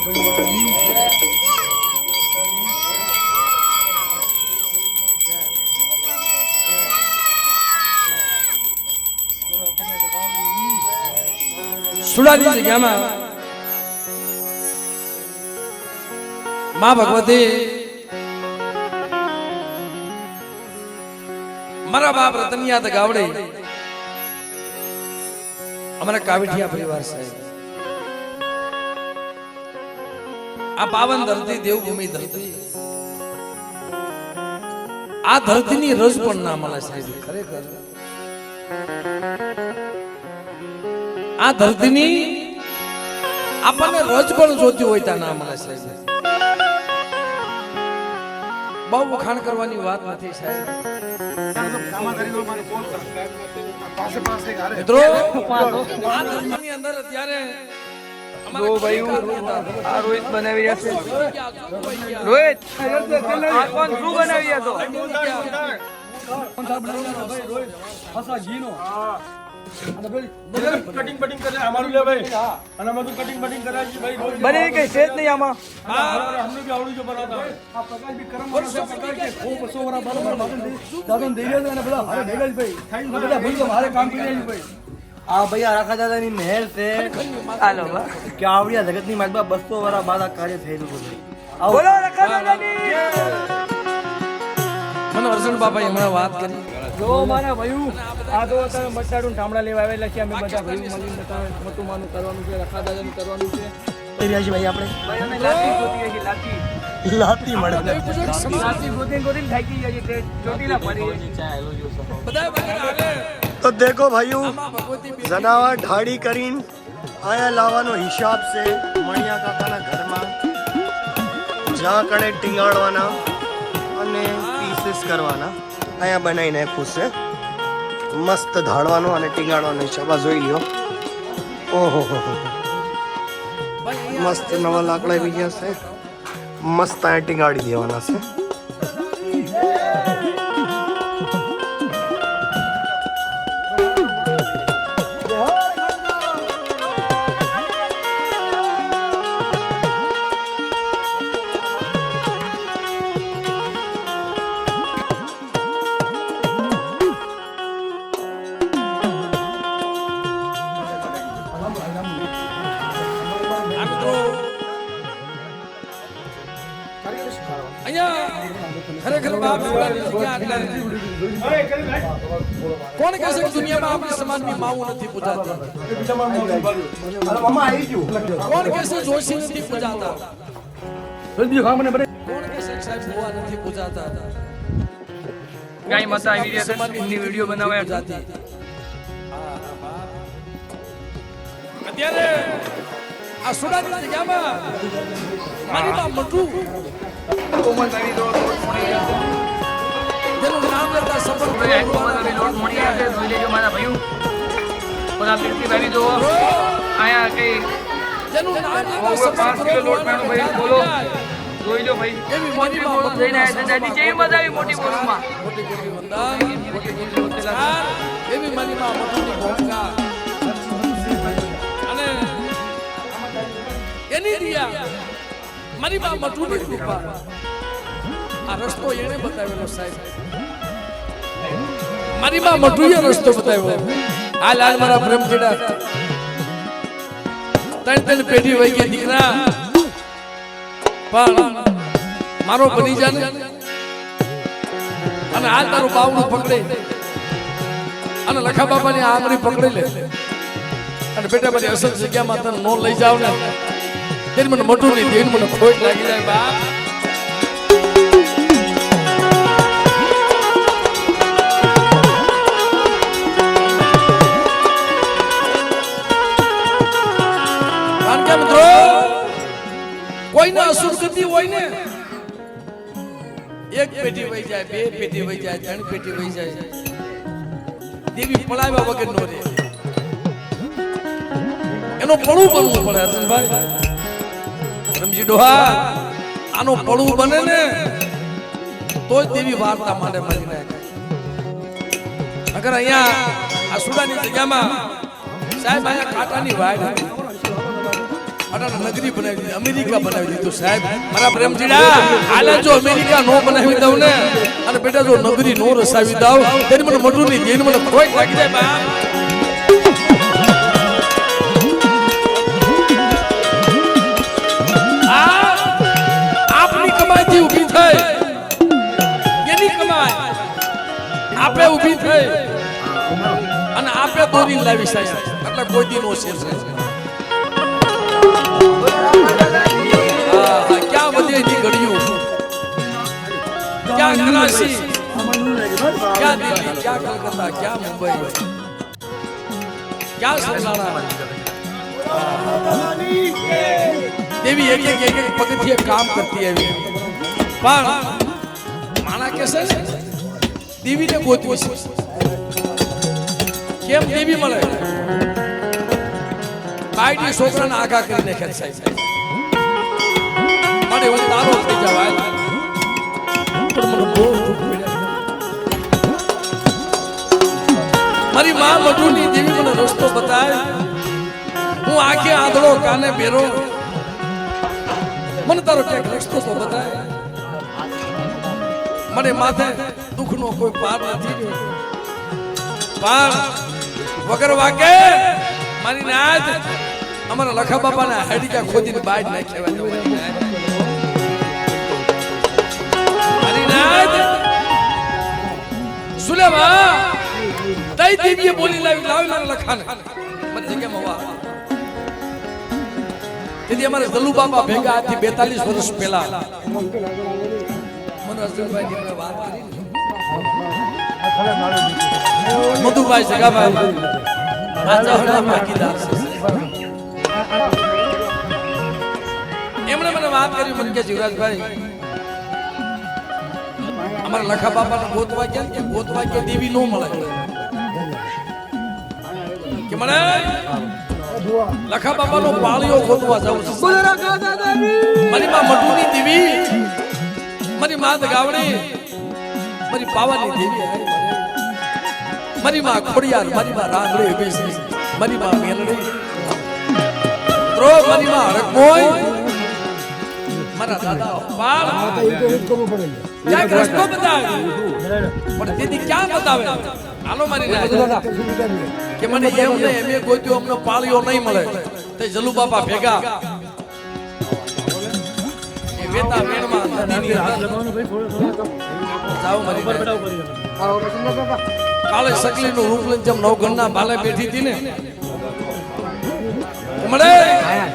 સુડાની જગ્યામાં માં ભગવતી મારા બાપ રતનિયા ગાવડે અમારા કાવીઠિયા પરિવાર સાહેબ આ પાવન ધરતી દેવભૂમિ ધરતી આ ધરતીની રજ પણ ના મળે સાહેબ ખરેખર આ ધરતીની આપણને રજ પણ જોતી હોય ત્યાં ના મળે સાહેબ બહુ વખાણ કરવાની વાત નથી સાહેબ મિત્રો આ ધરતીની અંદર અત્યારે દો ભાઈ આ રોહિત બનાવી રહ્યા છે રોહિત આ કોણ શું બનાવી રહ્યા છો કટિંગ બટિંગ કરે અમારું લે ભાઈ અને અમે કટિંગ બટિંગ કરાય છે ભાઈ બને કઈ છે જ નહીં આમાં हमने भी आवड़ी जो बनाता है આ પ્રકાશ भी કરમ વર્ષો પ્રકાર કે ખૂબ 100 વરા બરાબર દાદન દઈ રહ્યા અને બધા હારે ભેગા જ ભાઈ ખાઈ બધા ભૂલ તો હારે કામ કરી રહ્યા ભાઈ આ ભાઈ આખા દાદાની મહેર છે હાલો કે આવડિયા જગતની માગમાં 200 વરા બાદ આ કાર્ય થયેલું છે બોલો રખા દાદાની મને અર્જુન બાપાએ હમણાં વાત કરી જો મારા ભાઈઓ આ તો તમે મટાડું ઠામડા લેવા આવેલા છે અમે બધા ભાઈઓ મળીને બતાવે મોટું માનું કરવાનું છે રખા દાદાનું કરવાનું છે ભાઈ આપણે ભાઈ અમે લાતી ગોતી છે લાતી લાતી મળે લાતી ગોતીને થાકી જાય છે ચોટીલા પડી બધા ભાઈ તો દેખો ભાઈઓ જનાવર ઢાળી કરીને આયા લાવવાનો હિસાબ છે મણિયા કાકાના ઘરમાં જ્યાં કણે ટીંગાડવાના અને પીસીસ કરવાના અહીંયા બનાવી નાખ્યું છે મસ્ત ધાડવાનો અને ટીંગાડવાનો હિસાબ આ જોઈ લ્યો ઓહો મસ્ત નવા લાકડા આવી ગયા છે મસ્ત અહીંયા ટીંગાડી દેવાના છે કોણ કહે છે કે દુનિયામાં આપણી સમાજની માવું નથી પૂજાતા કોણ કહે છે જોશી નથી પૂજાતા કોણ કહે છે સાહેબ ભુવા નથી પૂજાતા ગાય માતા આવી રહ્યા છે હિન્દી વિડિયો બનાવવા જાતી અત્યારે આ સુડાની જગ્યામાં મારી બા મટુ કોમલ આવી દો જેનું નામ લેતા સફળ લોટ મળી રહ્યા છે જોઈ લેજો મારા ભાઈઓ બધા પીરતી ભાઈ જો આયા કઈ જેનું નામ લેતા 5 કિલો લોટ મેનો ભાઈ બોલો જોઈ લો ભાઈ એવી મોટી બોલો જઈને આવ્યા છે દાદી જેવી મજા આવી મોટી બોલમાં મોટી મોટી વંદન મોટી મોટી નમસ્કાર એવી મારી માં મટુની ભૂમિકા અને એની દિયા મારી માં મટુની કૃપા આ રસ્તો એને બતાવેલો સાહેબ મારી માં મટુએ રસ્તો બતાવ્યો આ લાલ મારા પ્રેમ જેડા ત્રણ પેઢી વહી ગઈ દીકરા પણ મારો બની જા અને હાલ તારું બાવડું પકડે અને લખા બાપાની આંગળી પકડી લે અને બેટા બધી અસલ જગ્યામાં તને નો લઈ જાવ ને તેને મને મોટું નહીં તેને મને ખોટ લાગી જાય બાપ કારણ કે મિત્રો કોઈને અસુર ગતિ હોય ને એક પેઢી વહી જાય બે પેઢી વહી જાય ત્રણ પેઢી વહી જાય દેવી પડાવ્યા વગર નો રે એનો પડું બનવું પડે હસનભાઈ રમજી ડોહા આનો પડું બને ને તો જ દેવી વાર્તા માટે મળી નાખે અગર અહીંયા આ સુડાની જગ્યામાં સાહેબ અહીંયા કાંટાની વાડ હતી અને નગરી બનાવી દીધી, અમેરિકા બનાવી દીધું સાહેબ. મારા પ્રેમજીડા આલે જો અમેરિકા નો બનાવી દઉં ને અને બેટા જો નગરી નો રસાવી દઉં તેની મને મોટું નહીં તેની મને કોઈ લાગી જાય બા. આપની કમાઈથી ઊભી થઈ એની કમાઈ આપે ઊભી થઈ અને આપે દોરી લાવી સાહેબ એટલે કોઈ દી નો શેર છે. ક્યાં વધે ની ઘડિયું, ક્યાં કરાચી, ક્યાં દિલ્હી, ક્યાં કલકત્તા, ક્યાં મુંબઈ, ક્યાં સમલાણા. દેવી એક પગથિયે કામ કરતી આવી પણ માણા કે છે દેવીને ગોતવી છે. કેમ દેવી મળે? બાઈડી છોકરાને આઘા કરીને ખેંચ સાહેબ મને હું તારો થઈ જવાય પણ મને બહુ દુઃખ પડ્યા. મારી માં મધુની દેવી મને રસ્તો બતાય. હું આંખે આંધળો કાને બેરો મને તારો ક્યાંક રસ્તો તો બતાય. મને માથે દુઃખનો કોઈ પાર નથી પણ વગર વાકે મારી નાદ અમારા લખા બાપાના હાડીકા ખોદીને બાજ નાખ્યા. મારી નાદ સુલેમા તઈ દેવીએ બોલી લાવી મારા લખાને મને જગ્યામાં વા. તેથી અમારે દલુ બાપા ભેગા આજથી 42 વર્ષ પહેલા મને અર્જુનભાઈ ની વાત કરી મધુભાઈ જગાભાઈ આ જહરના ભાગીદાર છે. એમણે મને વાત કરી મને કે જીવરાજભાઈ અમારા લખા બાપાને ગોતવા ગયા કે ગોતવા કે દેવી નો મળે કે મને લખા બાપાનો પાળિયો ગોતવા જાવ છું. મારી માં મટુની દેવી, મારી માં ગાવડી, મારી પાવાની દેવી, મારી માં ખોડિયાર, મારી માં રાંગડી બેસી, મારી માં મેલડી ત્રો, મારી માં હરકોઈ, મારા દાદા પાળ ક્યાંક રસ્તો બતાવે પણ દીદી ક્યાં બતાવે? હાલો મારી રાજ કે મને એમ ને એમે ગોત્યો અમને પાળિયો નહીં મળે તે જલુ બાપા ભેગા એ વેતા વેણમાં નદીની જાવ મારી કાલે સકલીનું રૂપ લઈને જેમ નવગણના બાલે બેઠી હતી ને મળે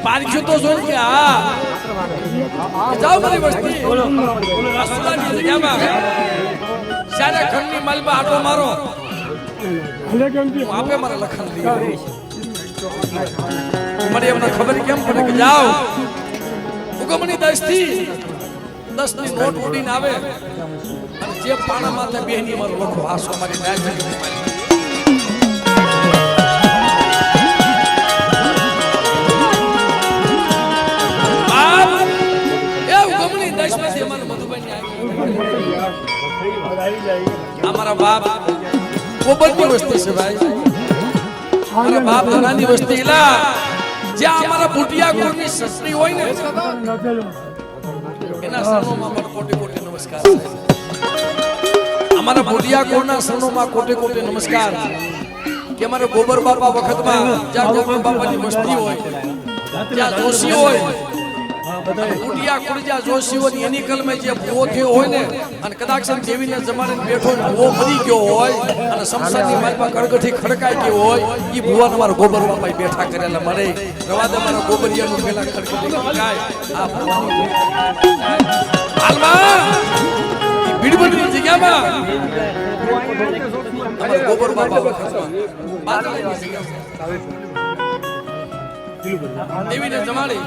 પારખ્યું તો જોઈ કે હા જાવ મારી વસ્તી અસુરાની જગ્યામાં સારા ખંડની માલમાં આટો મારો આપે મારા લખન મને એમને ખબર કેમ પડે કે જાઓ હુકમની 10 ની નોટ ઉડીને આવે અને જે પાણા માથે બેહની મારો લખો હાસો મારી નાચ અમારા બાપ કોબરની વસ્તી છે ભાઈ. અમારા બાપ નાની વસ્તી એલા જ્યાં અમારા બુટિયા કોની સસરી હોય ને એના સનોમાં પણ કોટી કોટી નમસ્કાર. અમારા બુટિયા કોના સનોમાં કોટી કોટી નમસ્કાર કે અમારે ગોબર બાપા વખતમાં જ્યાં ગોબર બાપાની વસ્તી હોય ત્યાં જોશી હોય ઉડિયા કુડિયા જોશીઓની એની કલમે જે ભૂવો થયો હોય ને અને કદાચ દેવીને જમાડીને બેઠો ને ભૂવો મરી ગયો હોય અને સંસારની માલમાં કડગઠી ખડકાઈ ગયો હોય એ ભૂવાને મારા ગોબર બાપાએ બેઠા કરેલા મળે રવા દે મારા ગોબરિયાનું પેલા ખડગઠી ખડકાય આ ભૂવાની હાલમાં એ બીડબડની જગ્યામાં અમારા ગોબર બાપા વખતમાં બાદળની જગ્યામાં દેવીને જમાડી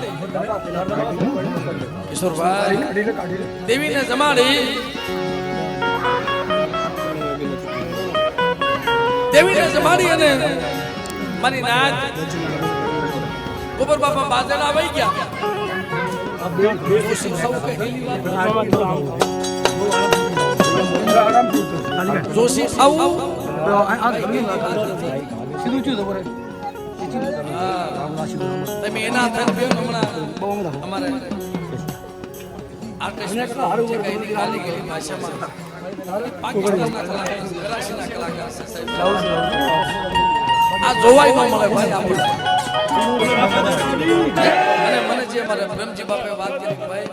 કિશોરભાઈ દેવીને જમાડી અને મારી નાચ ગોબર બાપા બાજડા આવી ગયા. જોશી આવું તમે એના થઈને બે હમણાં અમારે આર્ટિસ્ટ છે કે એની ખાલી ગયેલી ભાષામાં પાકિસ્તાનના કલાકાર કરાચીના કલાકાર છે સાહેબ. આ જોવાય ન મળે ભાઈ આપણે. અને મને જે અમારા પ્રેમજી બાપે વાત કરી કે ભાઈ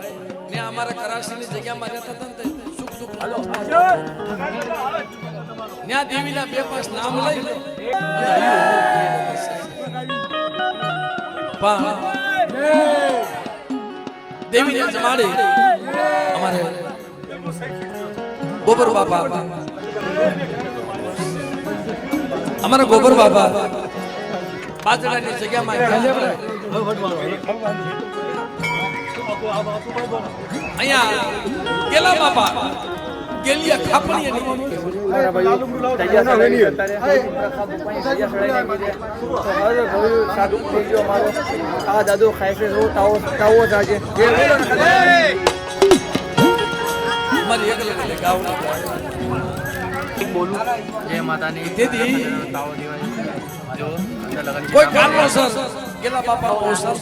ને અમારા કરાચીની જગ્યામાં રહેતા હતા ને તે સુખ સુખ ત્યાં દેવીના બે પાંચ નામ લઈ પણ દેવીને જમાડી અમારે ગોબર બાપા અમારા ગોબર બાપા પાછળની જગ્યામાં અહીંયા કેલા બાપા ગેલિયા ખાપણી આ દાદો ખાય છે તાવો જાજે મારી એકલે ગાવના બોલું જય માતાની તેથી તાવો દેવાય જો અંદર લગાડી કોઈ કારણોસર ગેલા બાપા ઓસર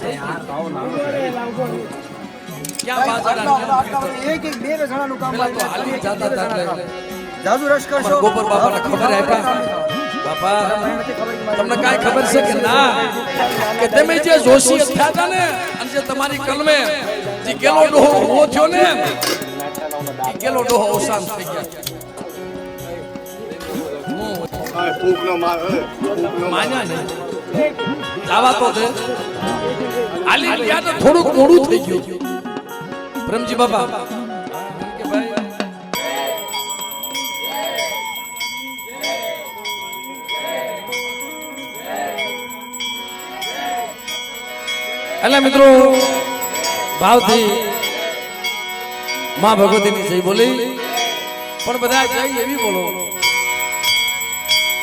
ક્યાં બાજરા એક એક બે જણાનું કામ પેલા તો હાલી જાતા હતા એટલે જાદુ રસ કરશો ગોબર બાપાને ખબર આપ્યા બાપા તમને કાંઈ ખબર છે કે ના કે તમે જે જોશી થયા હતા ને અને જે તમારી કલમે જે ગેલો ડોહો ઉભો થયો ને એ ગેલો ડોહો અવસાન થઈ ગયા માન્યા નહીં જાવા તો દે હાલી ગયા તો થોડુંક મોડું થઈ ગયું પ્રેમજી બાપા કે ભાઈ એટલે મિત્રો ભાવથી માં ભગવતીની જય બોલી પણ બધા જય એવી બોલો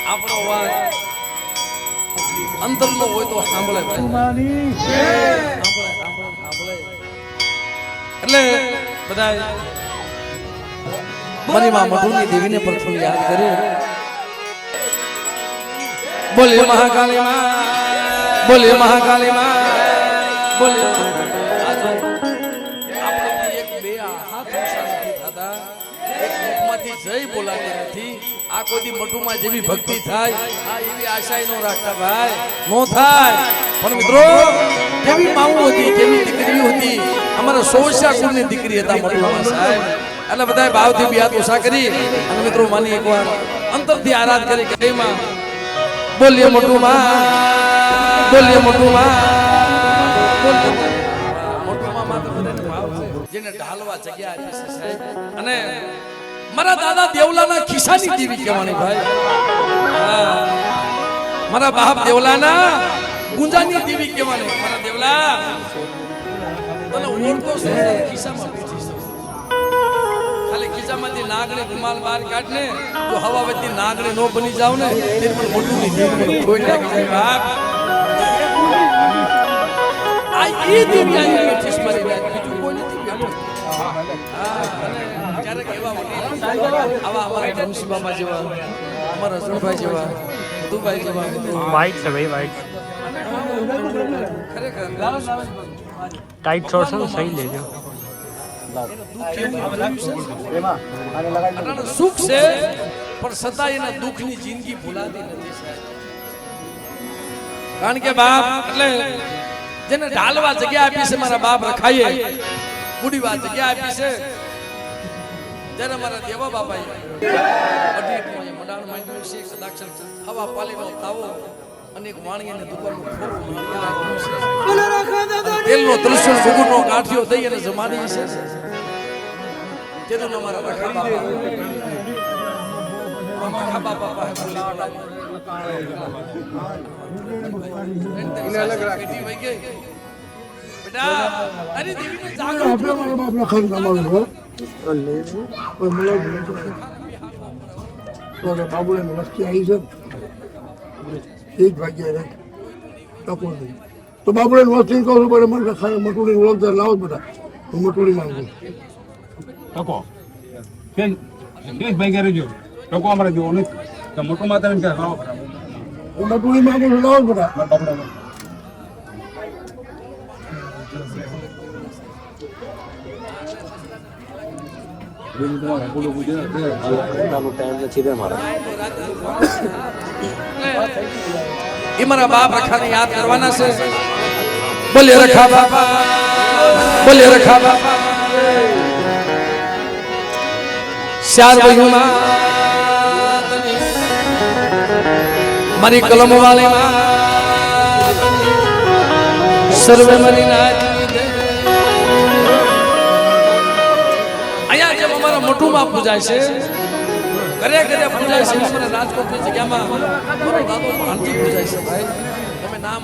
આપણો અવાજ અંતરનો હોય તો સાંભળે એટલે બધા મારી માં મઢુની દેવીને પ્રથમ યાદ કરી બોલે મહાકાળી માં બોલે મહાકાળી માં બોલે આપણે એક બે હાથ ઊંચા નથી થતા એક મુખમાંથી જય બોલાતી નથી આ કોઈ મઢુમાં જેવી ભક્તિ થાય આ એવી આશા નો રાખતા ભાઈ નો થાય પણ મિત્રો કેવી માવું હતી કેવી દીકરી હતી અમારા સોશિયા કુળની દીકરી હતા મઢુમાં સાહેબ એટલે બધાએ ભાવથી બે હાથ ઓછા કરી અને મિત્રો માની એકવાર અંતરથી આરાધ કરી કે માં બોલીએ મઢુમાં બોલીએ મઢુમાં જેને ઢાલવા જગ્યા આપી છે સાહેબ અને મારા દાદા દેવલાના ખિસ્સાની દેવી કહેવાની ભાઈ મારા બાપ દેવલાના ગુંજાની દેવી કહેવાની મારા દેવલા તને ઓળખો છે ખિસ્સામાં બેઠી છે ખાલી ખિસ્સામાંથી નાગણી રૂમાલ બહાર કાઢને તો હવા વચ્ચે નાગણી નો બની જાવ ને તે પણ મોટું ની દેવી કોઈ લાગી જાય બાપ આ એ દેવી આવી બેઠી છે મારી વાત બીજું કોઈ નથી બેઠું ક્યારેક એવા આવા અમારા ધનુષી બાબા જેવા અમારા રસણભાઈ જેવા દુભાઈ જેવા वाइट से भाई वाइट ખરેખર टाइट शॉर्ट से सही ले जाओ સુખ છે પણ સદા એના દુઃખની જિંદગી ભૂલાતી નથી સાહેબ કારણ કે બાપ એટલે જેને ઢાલવા જગ્યા આપી છે મારા બાપ રખાઈએ ગુડીવા જગ્યા આપી છે જ્યારે મારા દેવા બાપાએ અઢી મંડાણ માંડ્યું છે કદાક્ષર હવા પાલીનો તાવો અને એક વાણીને દુકાનનું ખોરું તેલનો ત્રિશુલ સુગુરનો ગાંઠિયો દઈ અને જમાડી છે તેનું અમારા રખા બાપા પાસે બોલી બેટા અરે દેવીને જાગૃત બાબુને વસ્તી આવી છે એક ભાગ્યા ટકો નહીં તો બાબુને વસ્તી કહું છું મને ખાલી મટુડી ઓળખતા લાવો બધા હું મટુડી માંગુ ટકો કેશ ભાઈ ઘરે જો ટકો અમારે જોવો નથી તો મોટું માતા એમ કે લાવો હું મટુડી માંગુ છું લાવો જ બધા એ મારા બાપ રખાને યાદ કરવાના છે. બોલે રખા બાપા, બોલે રખા બાપા. ચાર વયુમાં મારી કલમ વાળી માં સર્વે મારી નાચ. અહીંયા જેમ અમારા મોટું માં પૂજાય છે, ઘરે ઘરે પૂજાય છે, અમારા રાજકોટની જગ્યામાં મારો દાદો ભાણજી પૂજાય છે. ભાઈ તમે નામ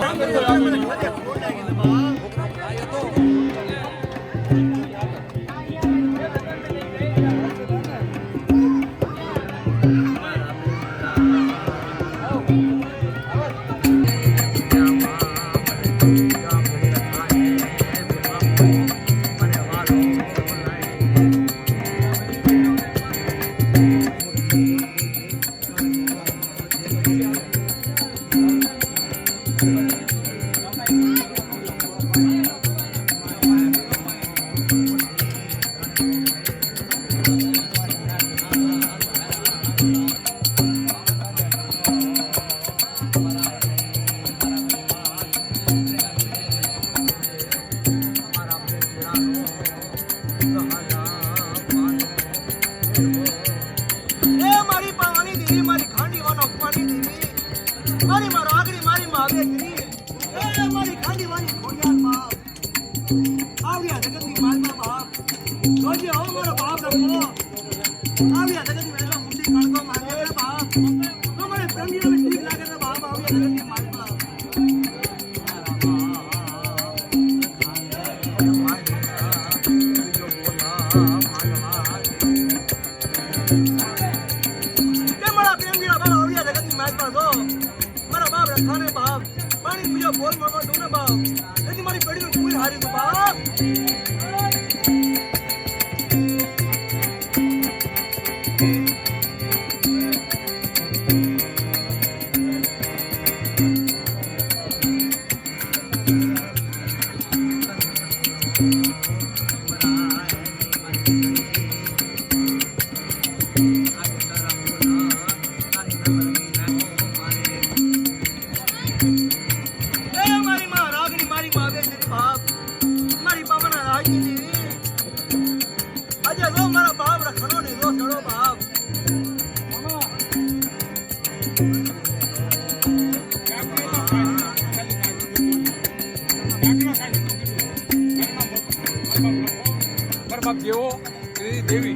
દેવી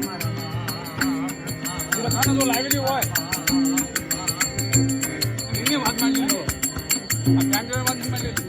ખાને જો લાવેલી હોય એની વાત માની લો. આ કાંગર વાત માની લો.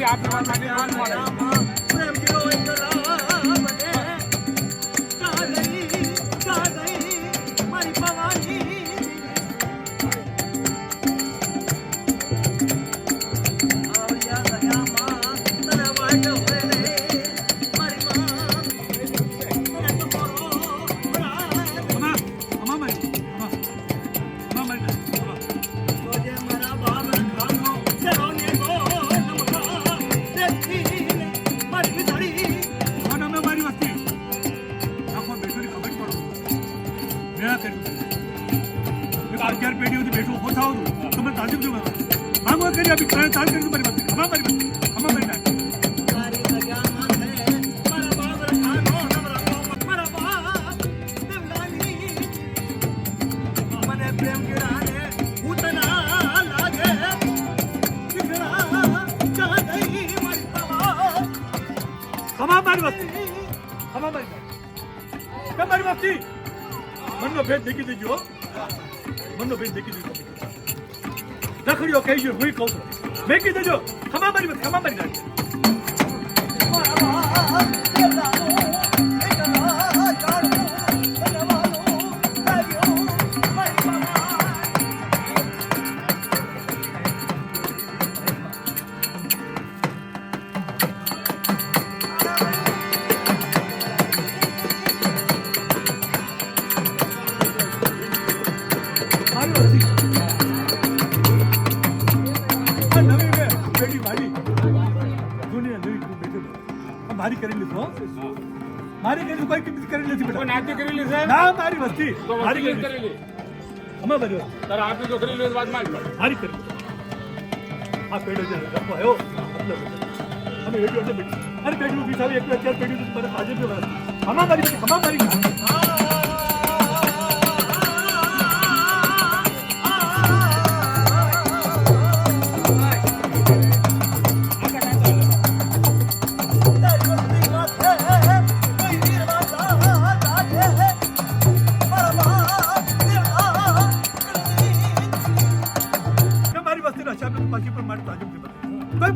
આપની વાત માટે ના મળે. મનનો ભેદ દેખી દેજો, મનનો ભેદ દેખી દેજો. રખડ્યો કહી ગયો, હું કહું છું મેકી દેજો. ખમા મારી વાત, ખમા મારી નાખજો. મારી કરી લીધો, મારી કરી કોઈ કિંમત કરી નથી બેટા. નાતી કરેલી છે ના મારી વસ્તી મારી કરેલી કરી અમે બન્યો તારે આપી તો કરેલી વાત માં જ પડે. મારી કરી આ પેડો જે રખો આવ્યો અમે એડો એટલે બેઠી અરે પેડું બિસાવી એક અત્યારે પેડું મને આજે બી વાત હમા મારી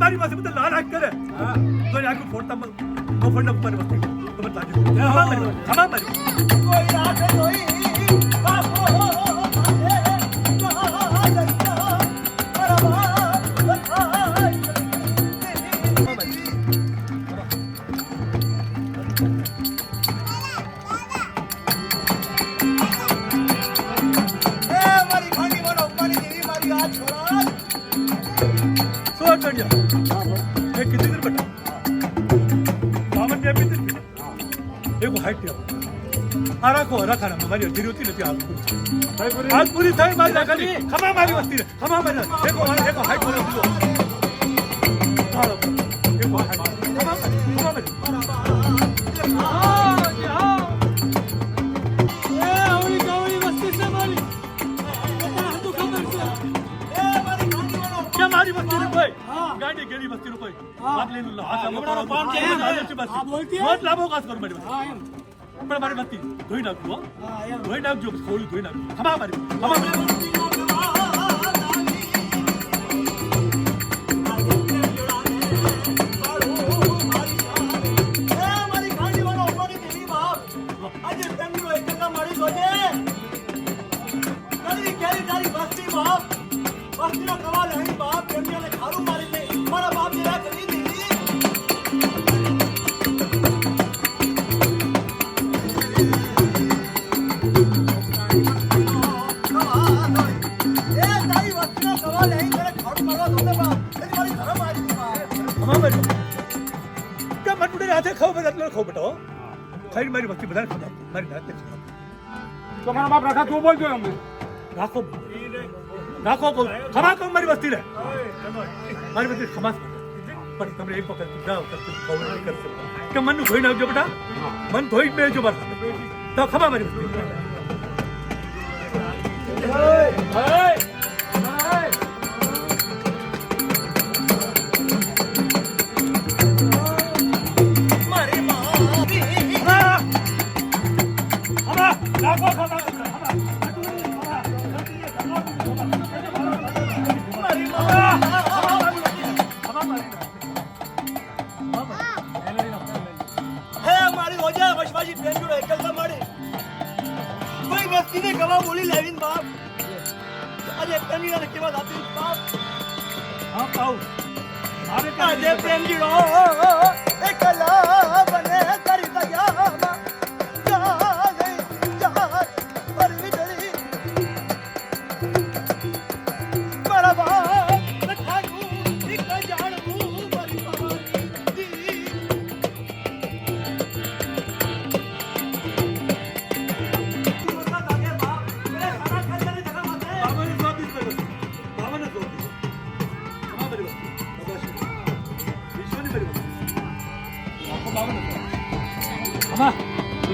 મારી પાસે બધા લાલ હાથ કરે તો આખું ફોડતા મફંડ ઉપર વસ્તુ તો બધા आज पूरी थाई मारी राखली खमा मारी वस्ती रे खमा मारी देखो हाइट बोलो बोलो हां देखो हाइट खमा मारी ए ओई गावली वस्ती से मारी बता तू खबर से ए मारी गांडी वालो क्या मारी वस्ती रे भाई गांडी गेली वस्ती रे भाई बात ले लो हाथ में पड़ा पान के हां बोलती है बहुत लाभो कास कर मारी हां પણ મારી બત્તી ધોઈ નાખજો, ધોઈ નાખજો, થોડી ધોઈ નાખજો. ખમા મારી ખાઈ મારી વસ્તી બધા ખાધા મારી નાતે તો મારા બાપ રાખા તું બોલજો અમને રાખો ખમા કહું મારી વસ્તી રે મારી વસ્તી ખમાસ પણ તમે એક વખત જાઓ તો ખબર નહીં કરી શકતા કે મનનું ધોઈ નાખજો બેટા મન ધોઈ બેજો બસ તો ખમા મારી વસ્તી આજે કનીયાને કેવા આપી બાપ હા પાઉ મારે કાજે પ્રેમજીડો એકલા બને કરી દયા જા ગઈ જા પર વિદરી મારા બાપ લખાયું એક જાણવું મારી પાવાની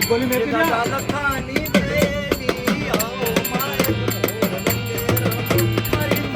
બોલી મેં લખાની દેવી આવો મારે મારી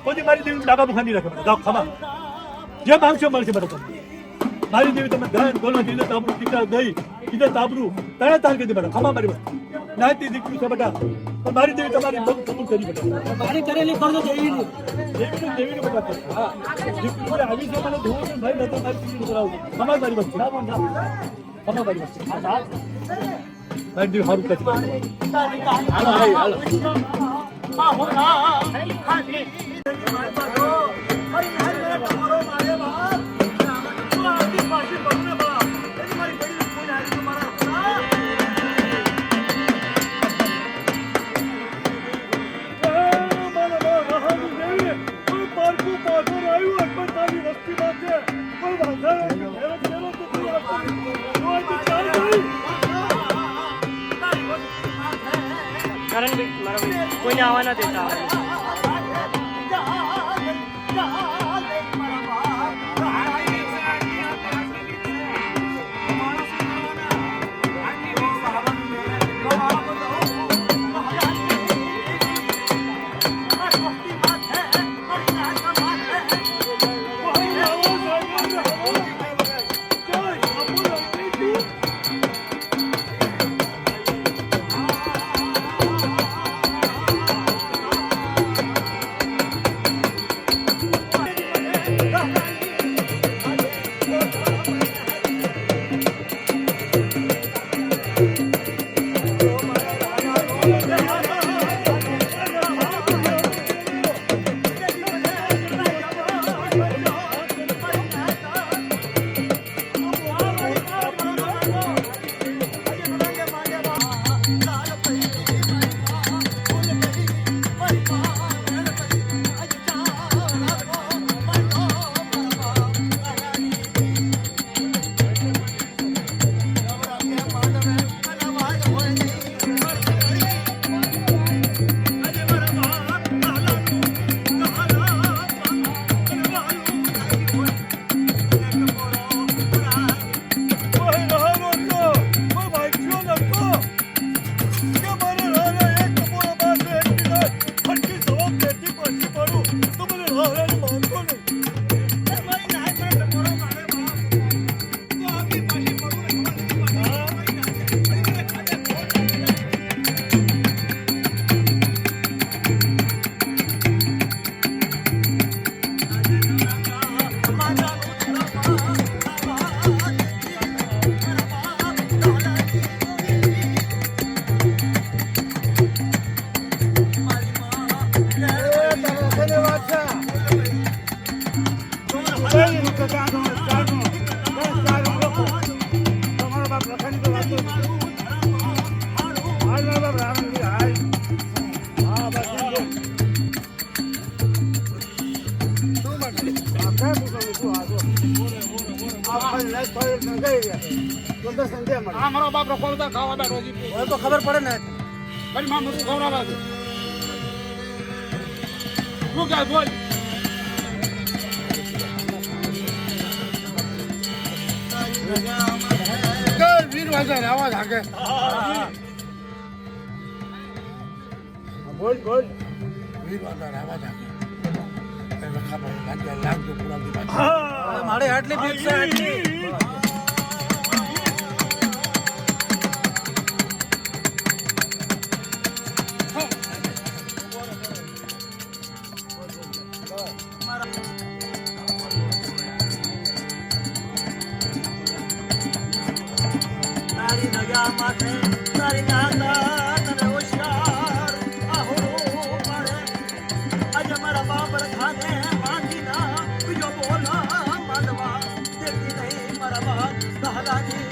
કોઈ મારી દેવી ડાબા મુખાની રાખે મને જાઓ ખમા જે માંગશો મળશે બરાબર મારી દેવી તમે ધન ગોળા દીધે તાબરું દીકરા દઈ દીધે તાબરું તને તાર કે દે બરાબર ખમા મારી બસ નાતી દીકરી છે બેટા પણ મારી દેવી તમારી બહુ કબૂલ કરી બેટા મારી કરેલી ફરજો દેવીની દેવીની બેટા હા દીકરી આવી છે મને ધોવો છે ભાઈ નતો મારી દીકરી કરાવું ખમા મારી બસ ખમા મારી બસ મારી દેવી હારું કરી હાલો હાલો કરણભાઈ મારા ભાઈ કોઈને આવવા ના દેતા મારો બાપ રખોડતા ખાવા બેઠો છે તો ખબર પડે ને ભાઈ માં બધું ખવડાવે છે શું કહે બોલ વીર વાજા આવાજ હાકે બોલ બોલ વીર વાજા આવાજ હાકે ખબર લાગજો પૂરા મારે આટલી બીક છે આટલી તારી નગા માથે તારી નાગા તને હોશિયાર આહો મારે આજે મારા બાપ રખાને માંગી ના બીજો બોલા માનવા દેતી નહીં મારા બાપ દહલાની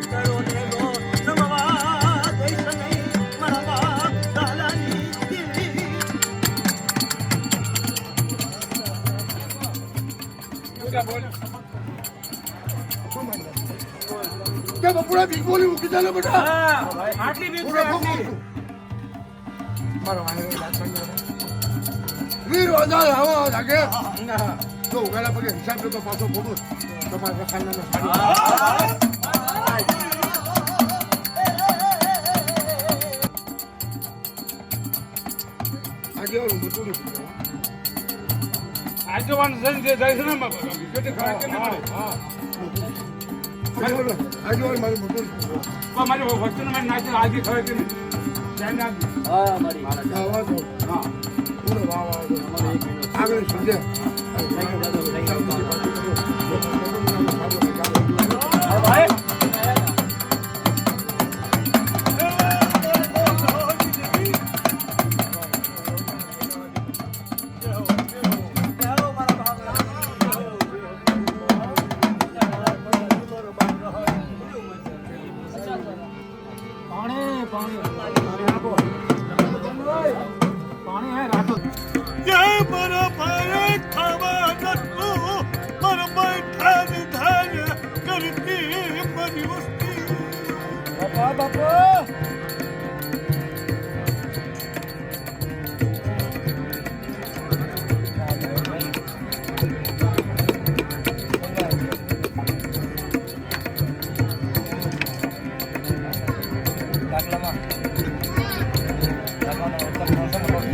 કરો ને ગો નમવા દઈશ નહીં મારા બાપ દહલાની કે બપોરા બીક બોલી મૂકી દે બેટા આટલી બીક છે આટલી મારો વીર વાજા આવાજ હાકે તો ઉગાડા પગે હિસાબ તો પાછો બોલો તમારા રખાના આજે ઓલું મોટું આગેવાન છે જાય છે ને કેટલી ખરા કે ના મળે આજે ઓલું મારું મોટું મારી વસ્તુને મારી નાખી આજે ખરે કે નહીં ધ્યાન રાખજો આવાજ હા પૂરો વાહ આગળ સમજે ભાઈ જય મારા ભાઈ ખાવા નતું મારા ભાઈ ઠાર ધાર કરતી મારી વસ્તી બાપા બાપા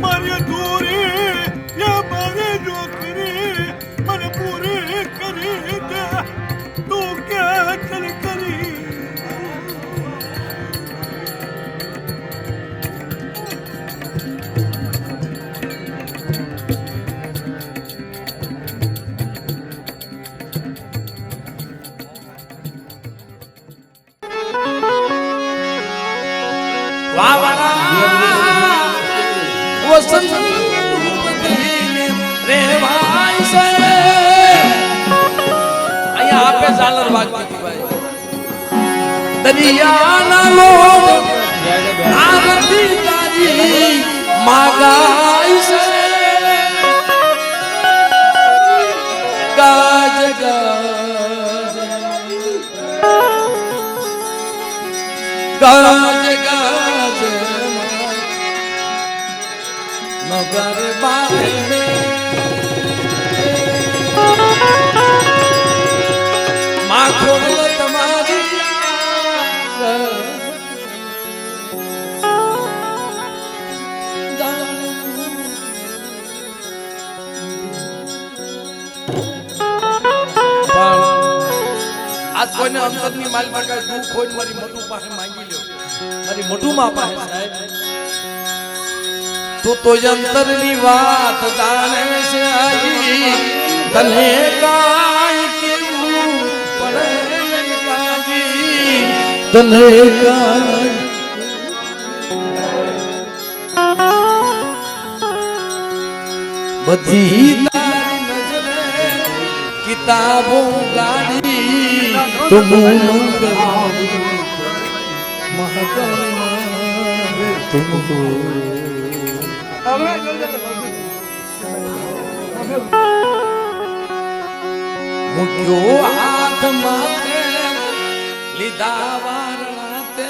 મારી દૂરી યા મારી નોકરી મને પૂરી કરી દે તું ક્યાં ચલ કરી દરિયાના લોક આરતી તારી માગાઈ છે ગાજ ગાજ ગાજ ગાજ નગર બારે માખોડ તમારી આજ કોઈને અંતરની માલમાં કઈ દુઃખ હોય મારી મોટું પાસે માંગી લ્યો મારી મોટું માં પાસે સાહેબ તો અંતરની વાત જાણે છે આજી તને કાઈ કેવું પડે કાજી તને કાઈ બધી તારી નજરે કિતાબો ગાડી તુમ મૂક્યો હાથ માથે લીધા વારણા તે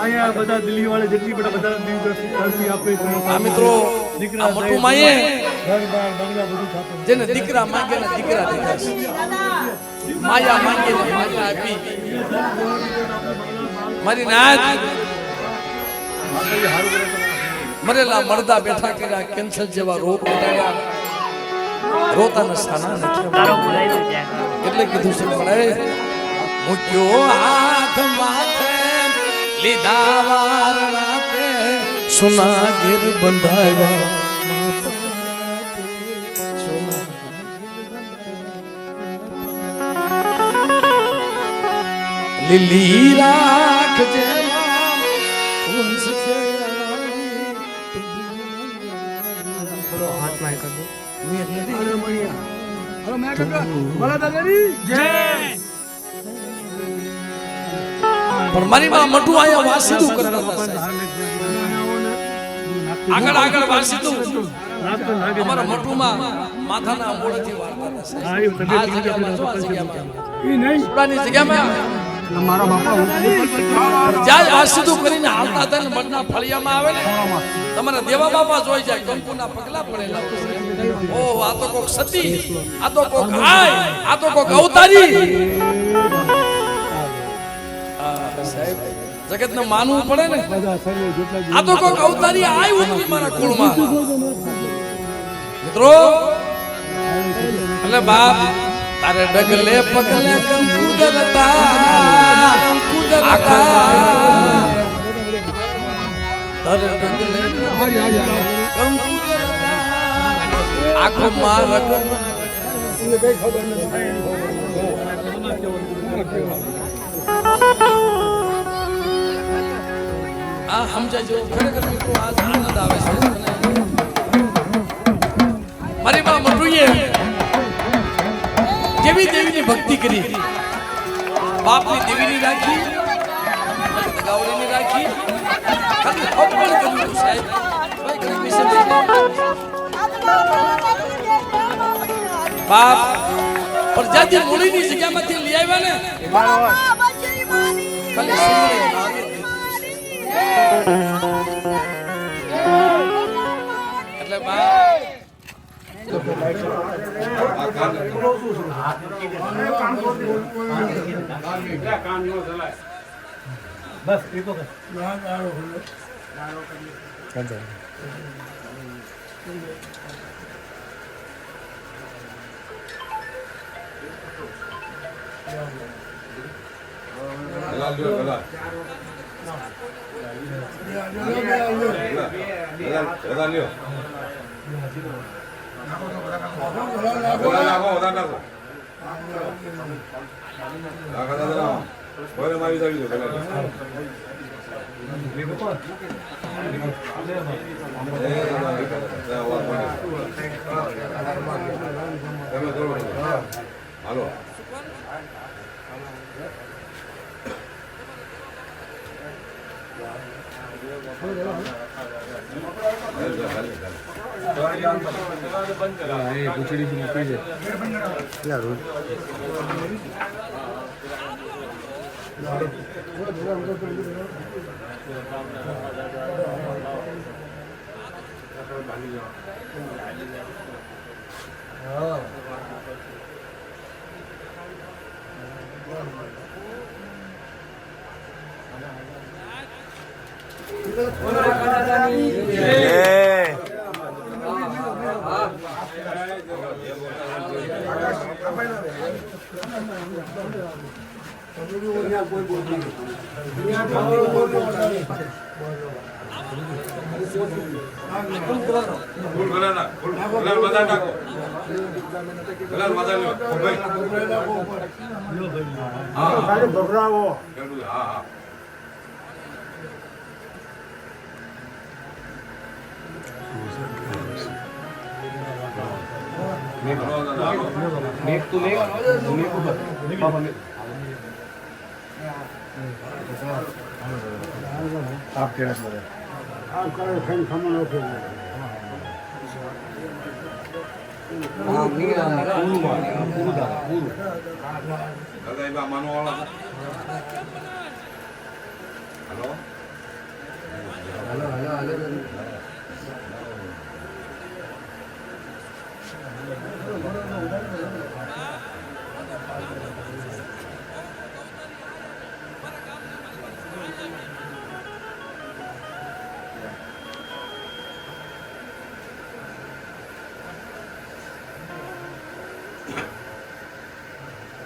અહીંયા બધા દિલ્હી વાળા જેટલી બધા ધરતી આપે છે. આ મિત્રો દીકરા આ મોટું માયે ઘર બાર બંગલા બધું છાપે. જેને દીકરા માંગે ને દીકરા દીધા છે. માયા માંગે ને માયા આપી. મારી નાત મરેલા મરદા બેઠા કર્યા, કેન્સર જેવા રોગ ઉડાડ્યા, રોતાના સાના નથી. તારો બોલાવી દે ત્યાં. એટલે કીધું છે મળે મૂક્યો હાથ માથે લીધા વારણા તે સોના ગીર બંધાવ્યા. લીલી રાખ જેવા વંશ હાથમાં કરી દે. પણ મારી માં મટુ આયા વાસીદું કરતા હતા. આગળ આગળ વાસીદું અમારા મટુમાં માથાના મોઢેથી વાળતા હતા. હા, એ તબિયત આ જગ્યામાં જો, આ જગ્યામાં ઈ નહીં સુડાની જગ્યામાં મારા બાપા જ્યાં વાસીદું કરીને હાલતા હતા ને મઠના ફળિયામાં આવે ને તમારા દેવા બાપા જોઈ જાય, કંકુના પગલા પડેલા. ઓહ, આ તો કોક સતી, આ તો કોક આય, આ તો કોક અવતારી. જગત ને માનવું પડે ને, આ તો કોક અવતારી આય ઉતરી મારા કુળમાં. મિત્રો એટલે બાપ તારે ડગલે પગલે કુદરતા તારે ડગલે આખો મારક આ સમજાજો. ખરેખર મિત્રો આજ આનંદ આવે છે. મારી માં મટુએ જેવી દેવીની ભક્તિ કરી, બાપની દેવીની રાખી, ગાવડીની રાખી, ખાલી અર્પણ કર્યું સાહેબ. ભાઈ ઘણી વિશે બાપ પણ જ્યાંથી મૂળીની જગ્યામાંથી લઈ આવ્યા ને ખાલી સુમરી એટલે બાપ બસ એ તો હાલો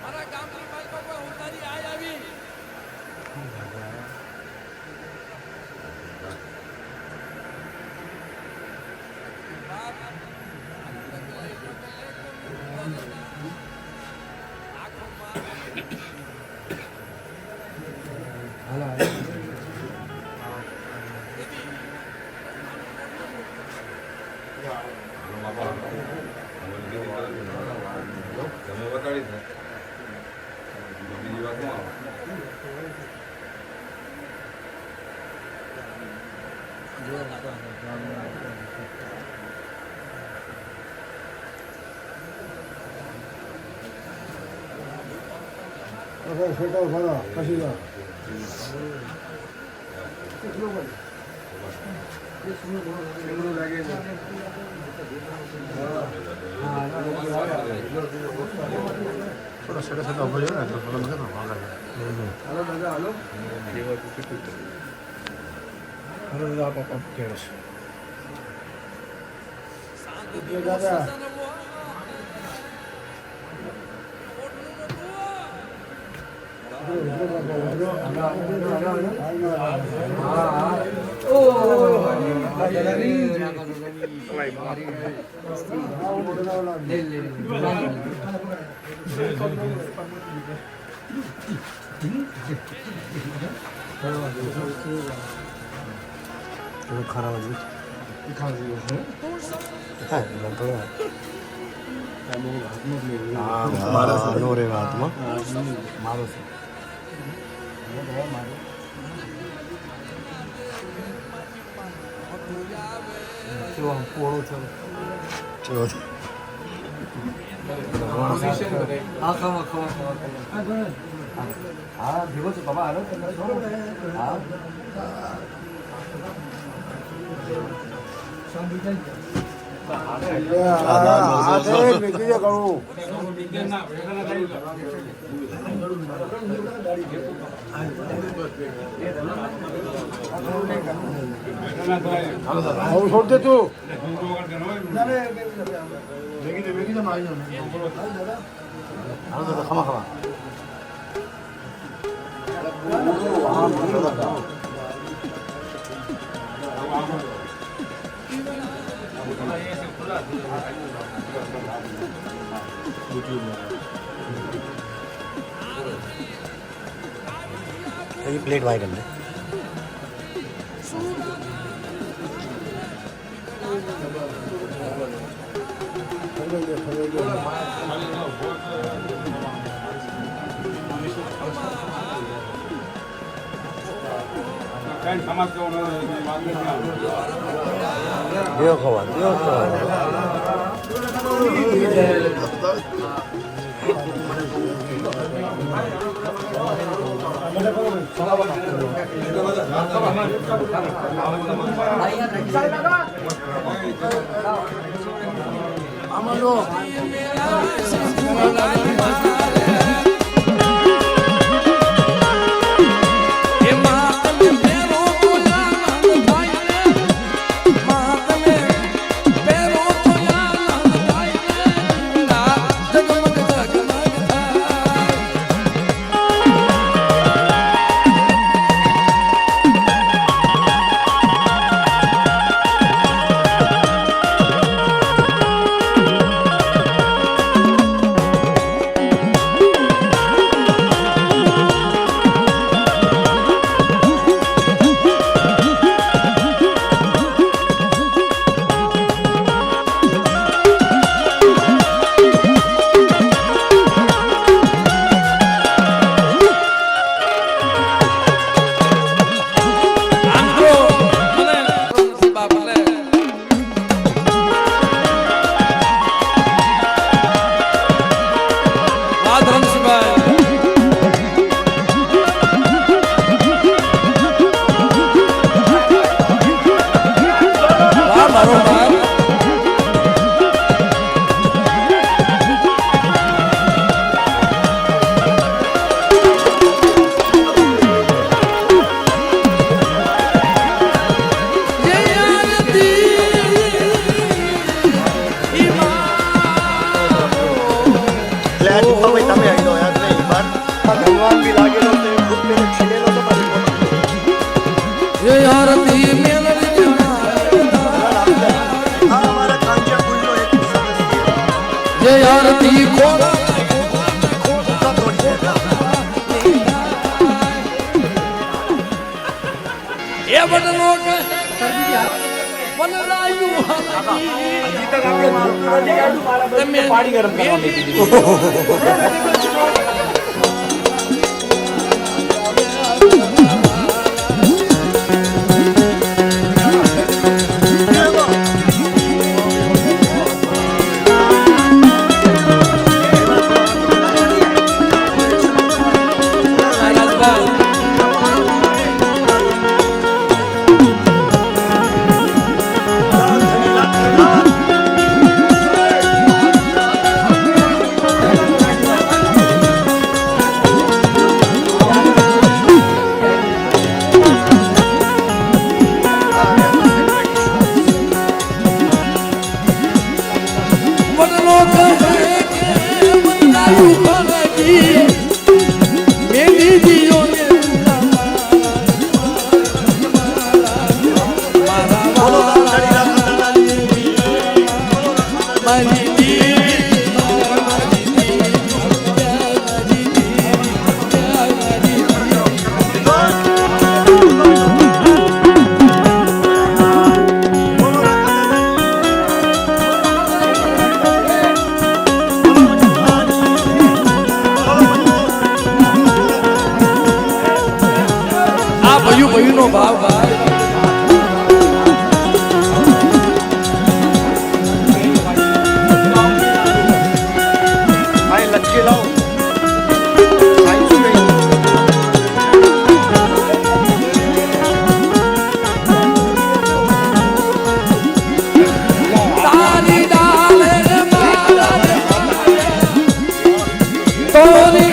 મારા ગામની બાઈકો પર ઉતારી આવી તમે બતાડી છે બીજી વાત માં સેટા ભરા પછી જા થોડા સેટા સેટા ભર્યો ને તો થોડો મને તો ભાગ આવે હાલો દાદા હાલો હાલો દાદા આપ કેસ દાદા ખરાબ નો રે વાતમાં મારો છે પોળો છો હા ભેગો છો બાબા હાલો હા આવું છોડતે તું ખમા ખમા प्लेट वाई कर ले दियो खवा આરતી ખોડા એ બદલો કે વનરાયું ભયુનો ભાવ ભાઈ ભાઈ લચકી લાવો ભાઈ શું કહ્યું? તારી ડાલે મારા તોરી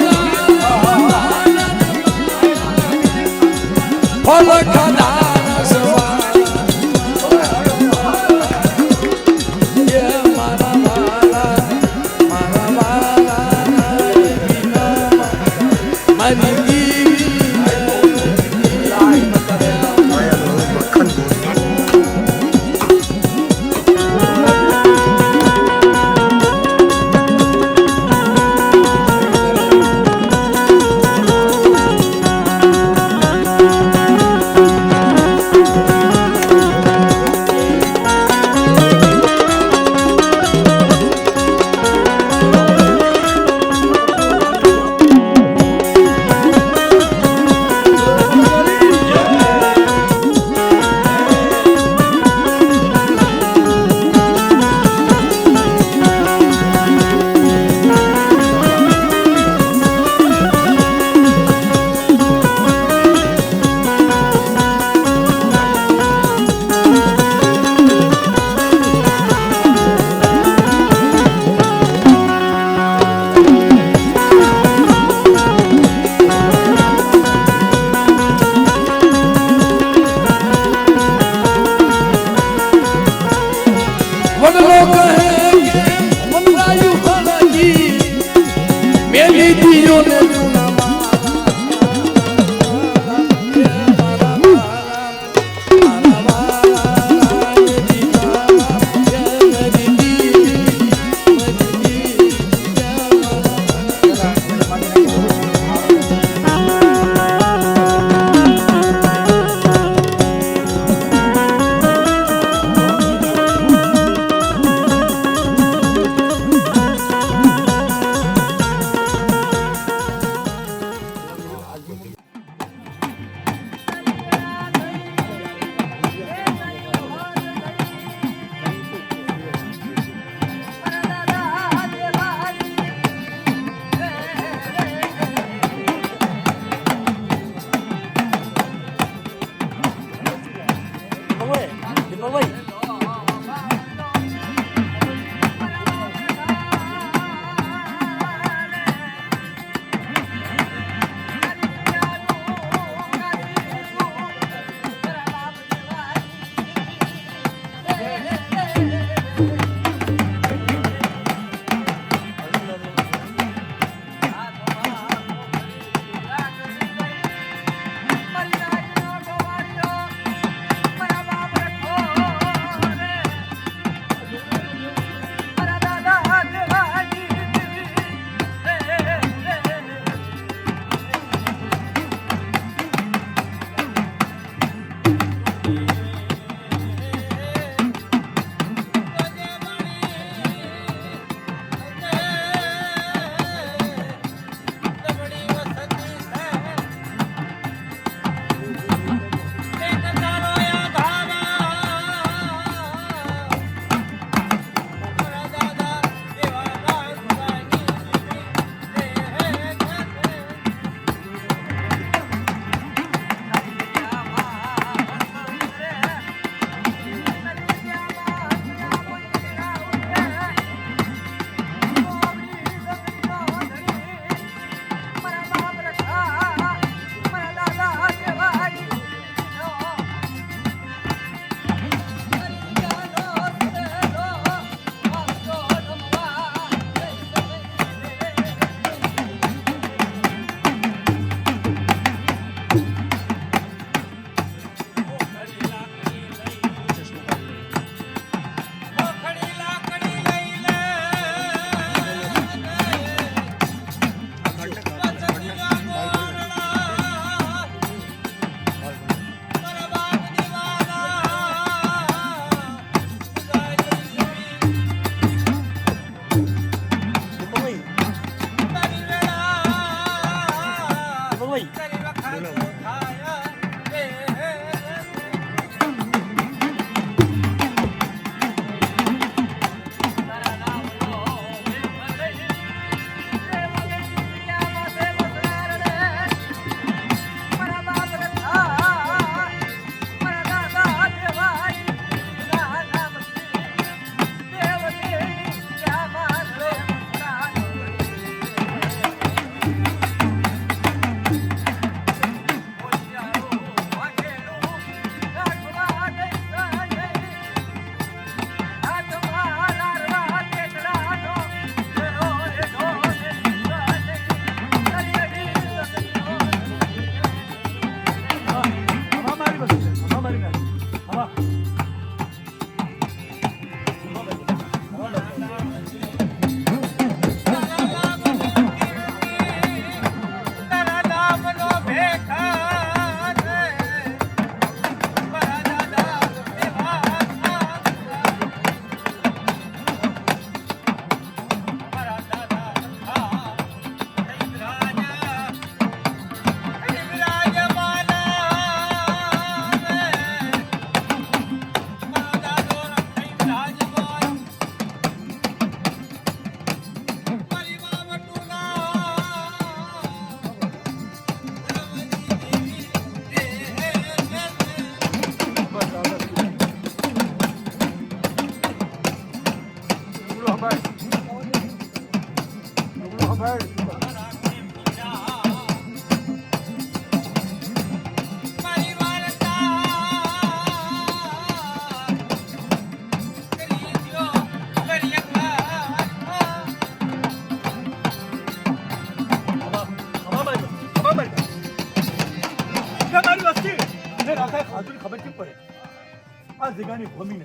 આ જગાની ભૂમિને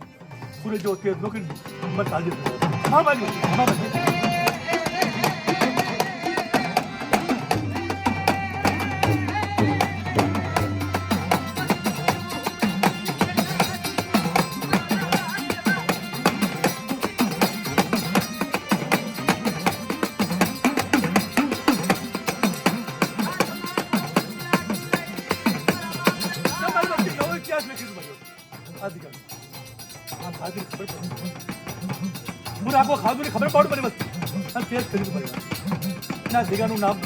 પૂરે જો તે લોકોને મત આજે હા બાજુ હા બાજુ આખો ખાધું ખબર પડે બસ અને તેજ કરી પડે ના જગાનું નામ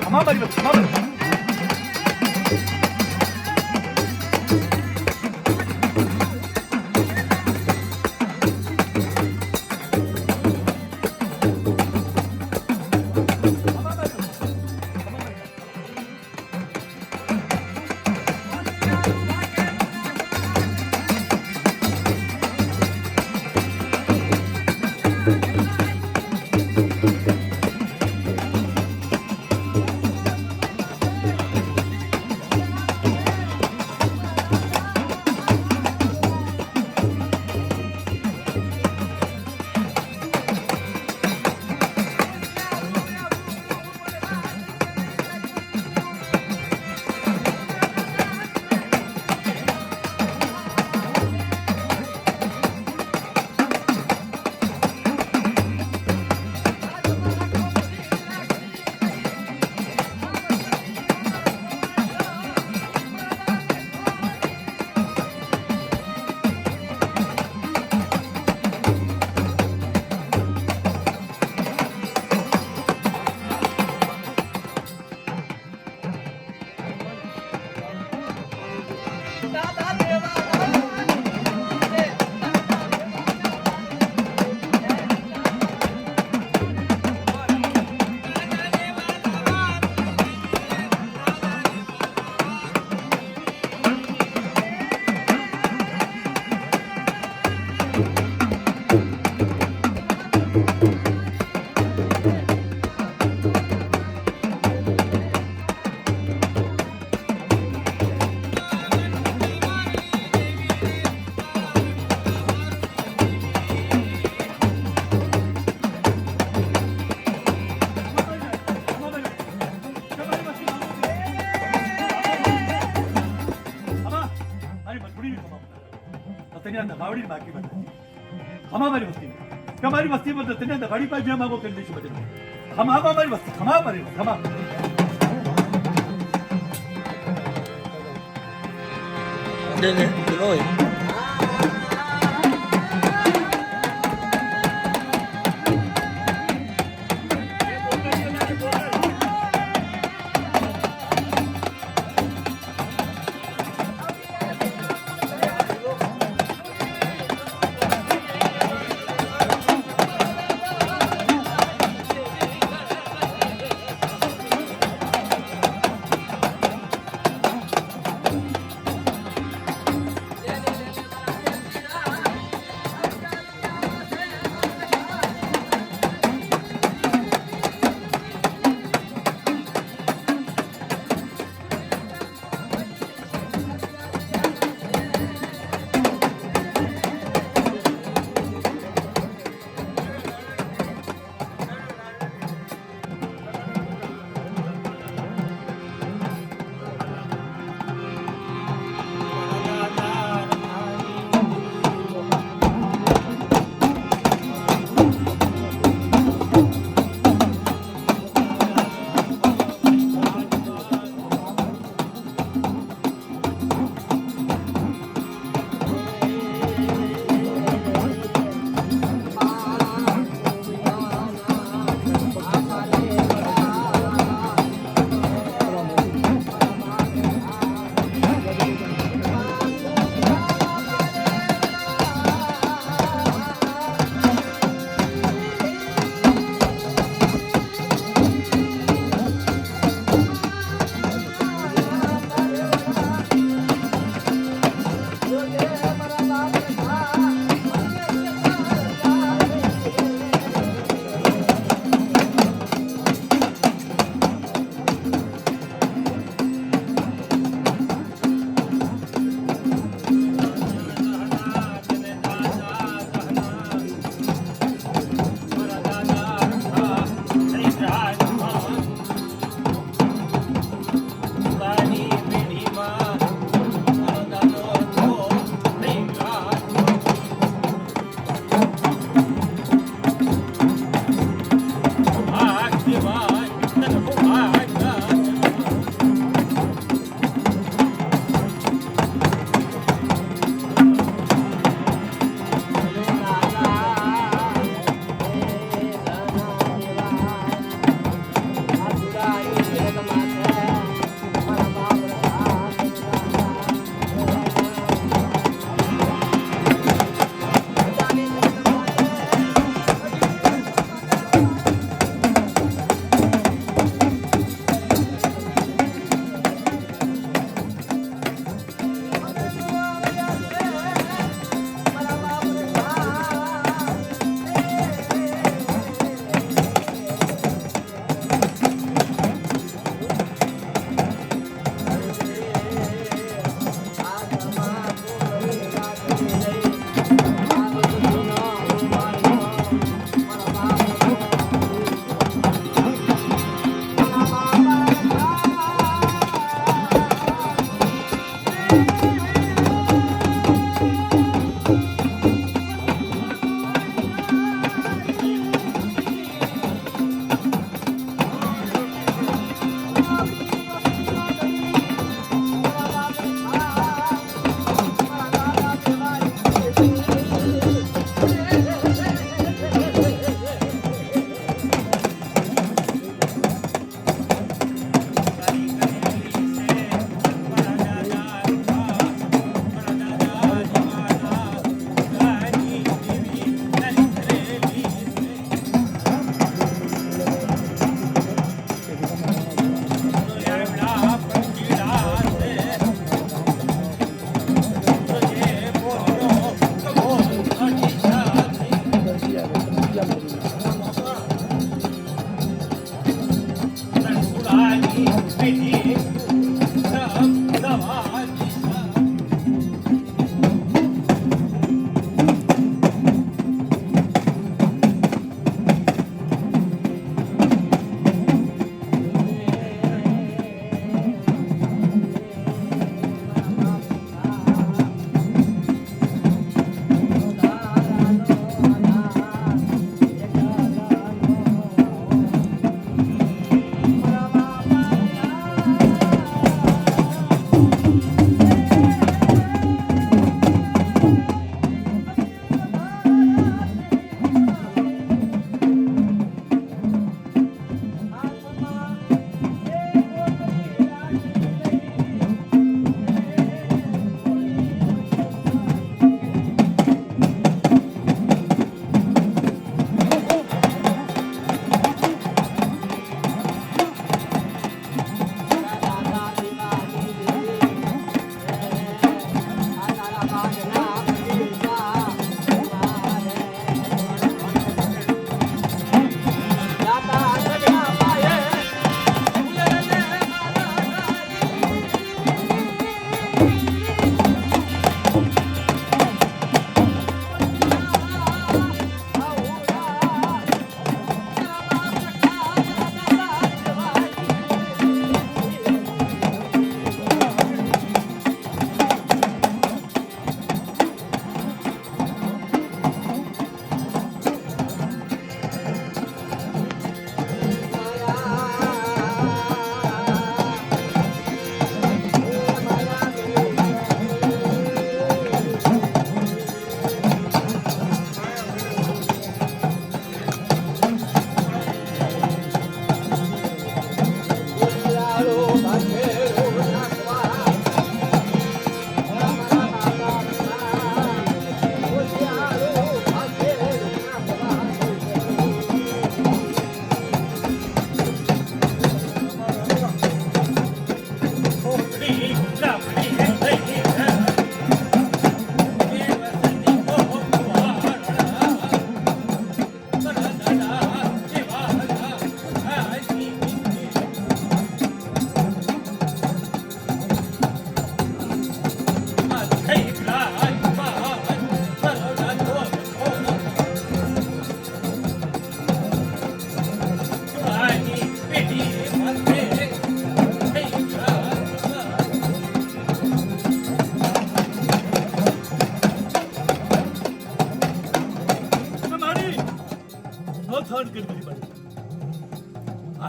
અમારી બસ અમારી हमारी वस्ती में तेने दगाड़ी पाई भी हम आपको कर दी बजे हम आप हमारी वस्ती हमारी हम દે દે રોય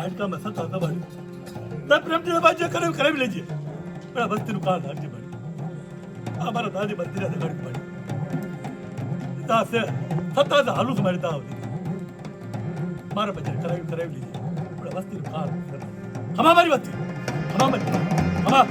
હાડકામાં સતા દબાડી તાર પ્રેમથી બાજુ કરાવી લેજે પણ આ વસ્તીનું કાળ રાખજે મારી આ મારા દાદી મંદિરે દગાડી પાડી તા છે સતા જ હાલું મારી તા આવતી મારા બજાર કરાવી લેજે પણ વસ્તીનું કાળ હમા મારી વસ્તી હમા મારી હમા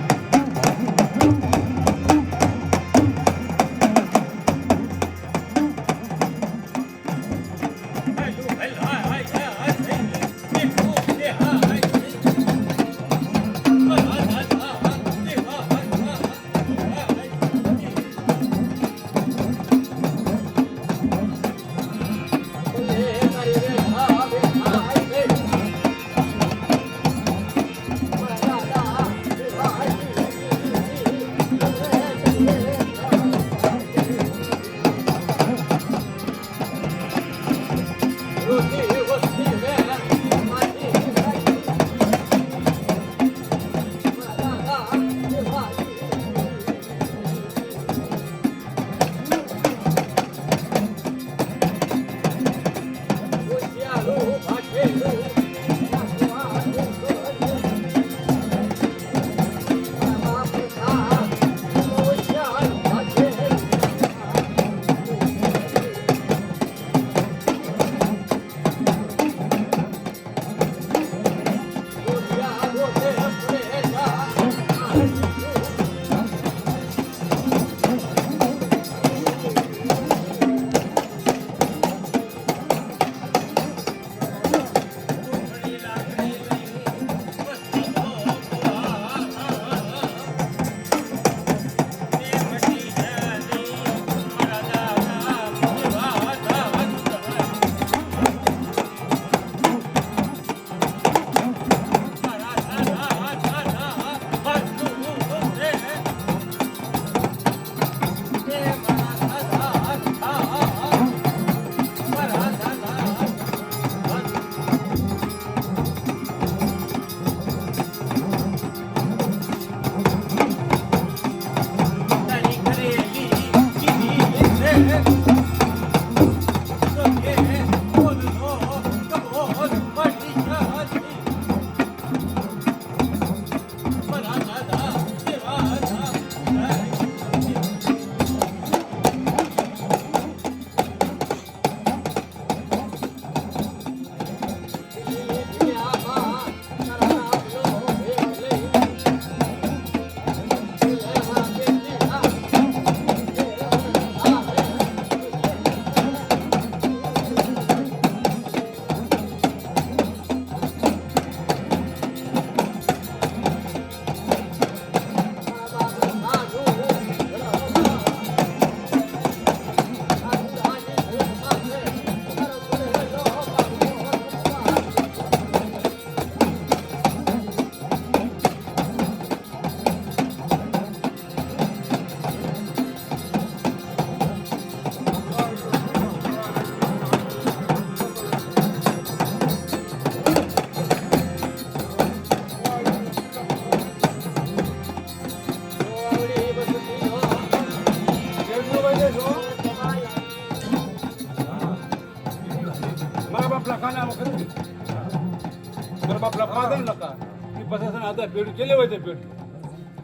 પેઢી ચલે હોય છે પેઢી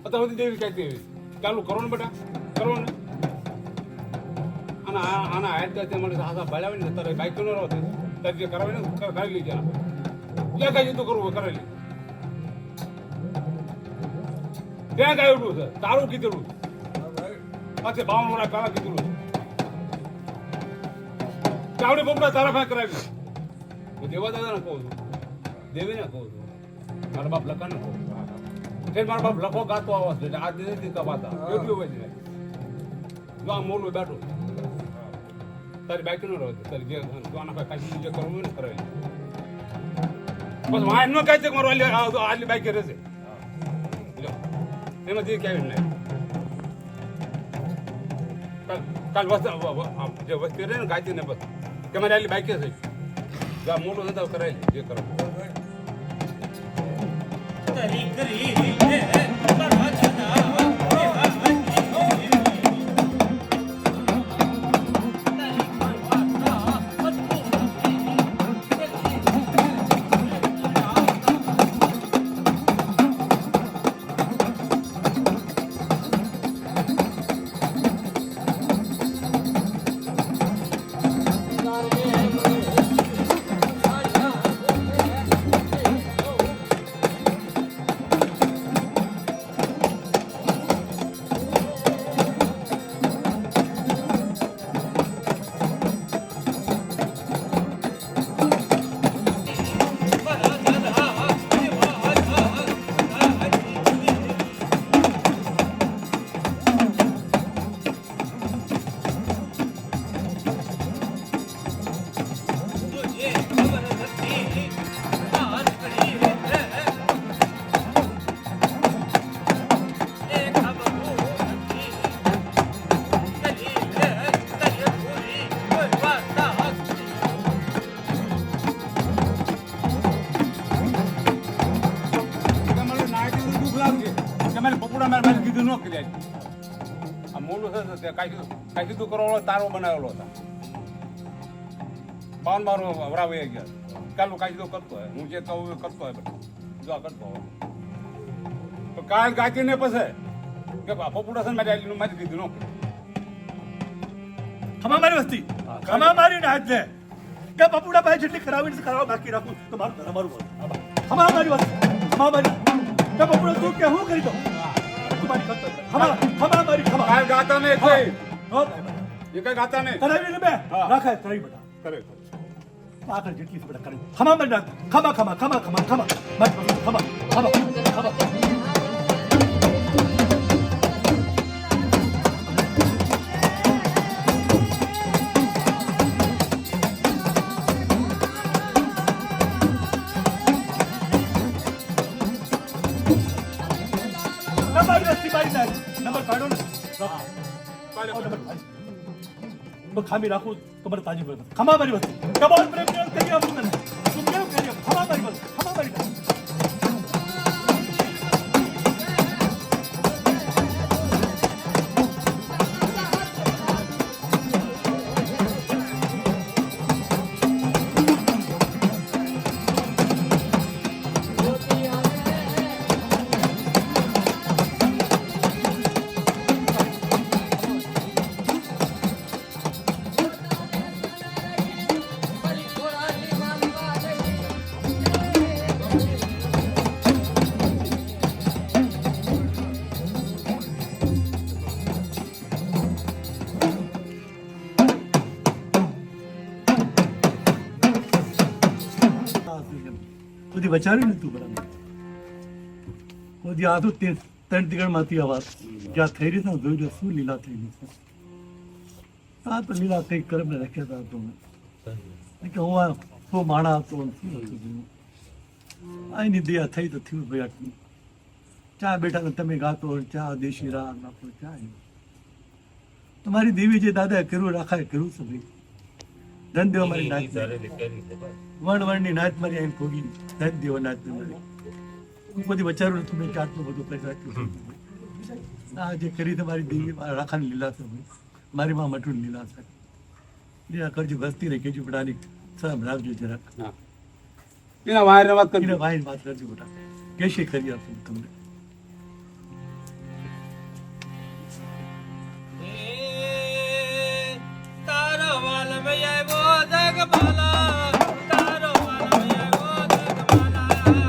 અત્યાર સુધી દેવી કઈ દેવી ચાલુ કરો ને બેટા કરો ને આના હાથ મળે હાથા ભાડાવે ને તારે બાઈક ન રહો તારે જે કરાવે ને કરાવી લેજે ક્યાં કઈ જતું કરવું કરાવી લે ત્યાં કઈ ઉઠવું છે તારું કીધેલું પાછી 52 વર્ષ પહેલા કીધેલું ચાવડી પોપડા તારા ભાઈ કરાવી હું દેવા દાદા ને કહું છું દેવી ને કહું છું મારા બાપ લખા ને કહું મારા બાપ લખો ગાતો આવાજ છે આ દીધી કવાતા એટલું હોય છે જો આ મોલું બેઠું તારી બાઈક નો રહો તારી જે આના પાસે કાશી જે કરવું હોય ને કરાવી બસ વાય ન કહે છે કે મારું આટલી બાઈક રહેશે એમાં જે કહેવાય નહીં કાલ જે વસ્તી રહે ને ગાયતી ને બસ કે મારી આટલી બાઈક છે જો મોટું ધંધો કરાય જે કરો મૂળ છે તે કાંઈ સીધું કરવાળો તારો બનાવેલો હતા પાન મારો વરાવે ગયા કાલનું કાંઈ સીધું કરતો હોય હું જે કહું એ કરતો હોય બધું જો કરતો હોય તો કાલ ગાતીને પછી કે પપુડા છે ને મારી મારી દીધું નો ખમા મારી વસ્તી ખમા મારી ને હાથ લે કે પપુડા ભાઈ જેટલી કરાવીને કરાવ બાકી રાખું તો મારું તમારું બોલ ખમા મારી વસ્તી ખમા મારી કે પપુડા તું કે હું કરી દઉં તું મારી કરતો ખમા મારી ખમા કાલ ગાતા ને કોઈ હો એ કઈ ગાતા નહીં કરાવી ને બે હા. રાખાય કરાવી બેટા કરે આગળ જેટલી છે બેટા કરી ખમા મારી નાખ ખમા ખમા ખમા ખમા ખમા મારી વસ્તી ખમા ખમા ખમા નંબર વસ્તી મારી નાખ નંબર કાઢો ને ખામી રાખું તો મને તાજી પડે ખમા મારી વસ્તી કબોલ પ્રેમ કરી આપું તને તું કેમ કરી આપ ખમા મારી વસ્તી ખમા મારી નાખ બધી બચાવી ને તું બરાબર બધી આ તો ત્રણ તીકડમાંથી આ વાત જ્યાં થઈ રહી છે ને જોઈ લો શું લીલા થયેલી છે આ તો લીલા થઈ કરમ ને રાખ્યા હતા તો કે હું આ શું માણા હતો શું હતું આની દયા થઈ તો થયું ભાઈ આટલું ચા બેઠા ને તમે ગાતો ચા દેશી રાગ નાખો ચા તમારી દેવી જે દાદાએ કર્યું રાખાએ કર્યું છે ભાઈ ધન દેવા મારી નાચ વણની નાચ મારી આઈને ખોગી ધન દેવા નાચ મારી હું બધી બચારું ને તમે આટલું બધું પૈસા આટલું આ જે કરી તમારી દેવી મારા રાખાની લીલા છે ભાઈ મારી માં મઠું લીલા છે લીલા કરજો ભસ્તી રહી કેજો બટાની સલામ રાખજો જરાક એના વાયર વાત કરી એને ભાઈ વાત કરજો બેટા કેશે કરી આપું તમને તારો વાલમ આવ્યો જગમાલા તારો વાલમ આવ્યો જગમાલા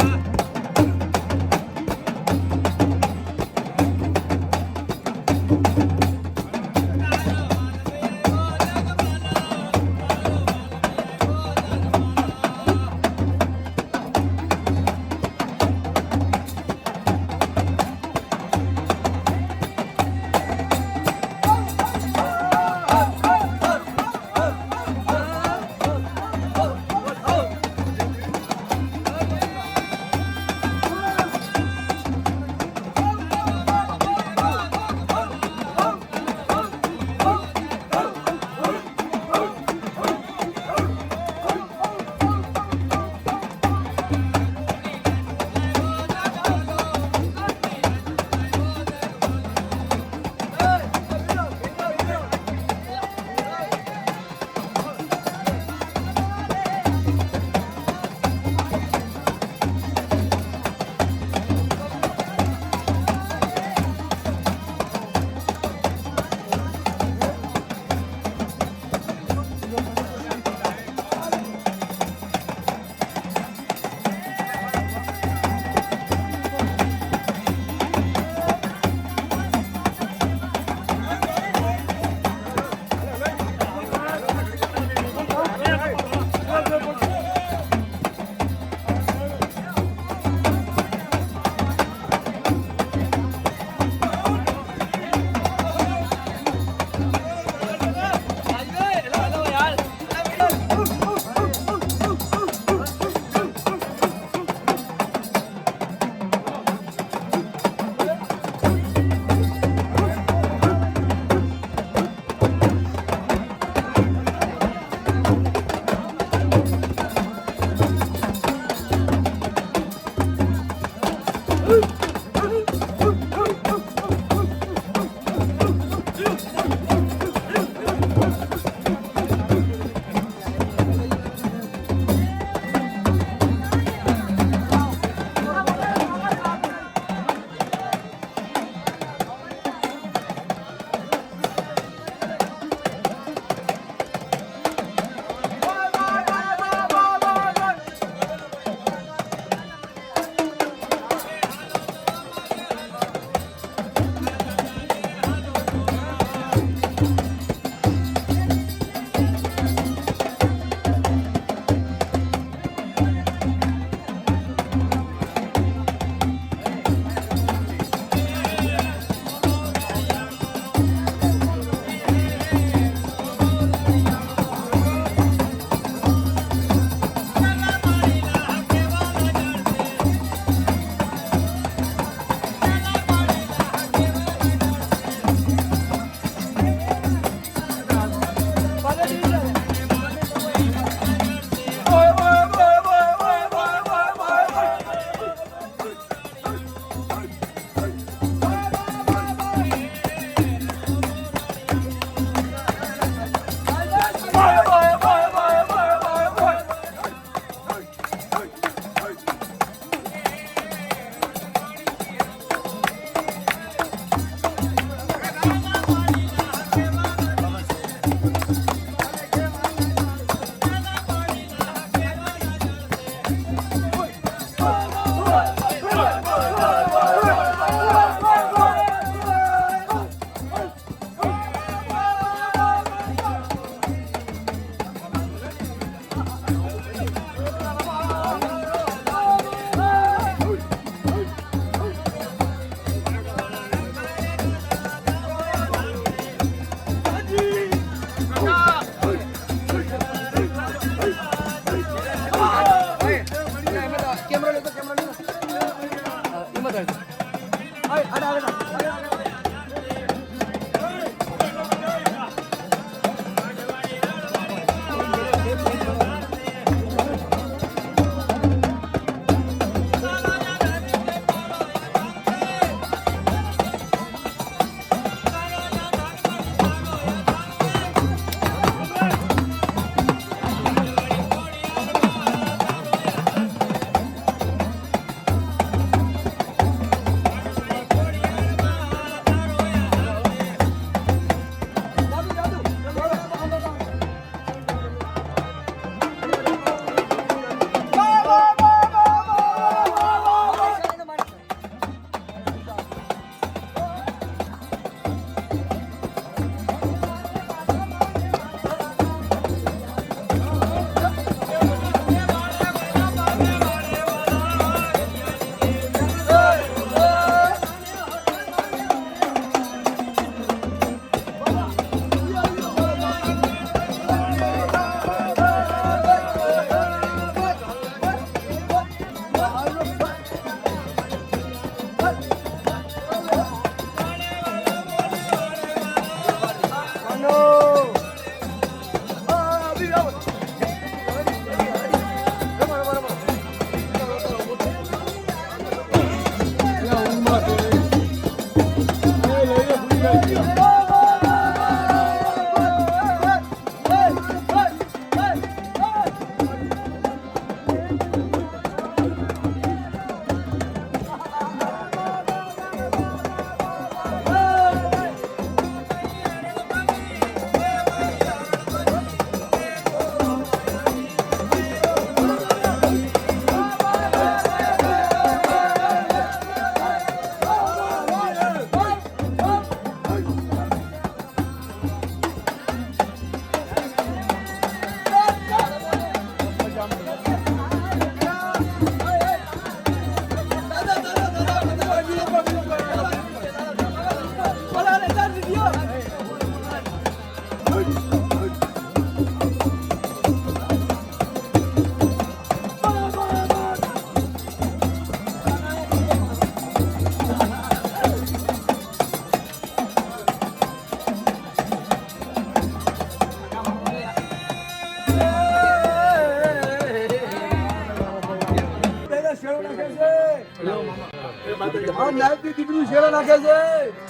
આ નાયકની દીકરી શેરા નાખે છે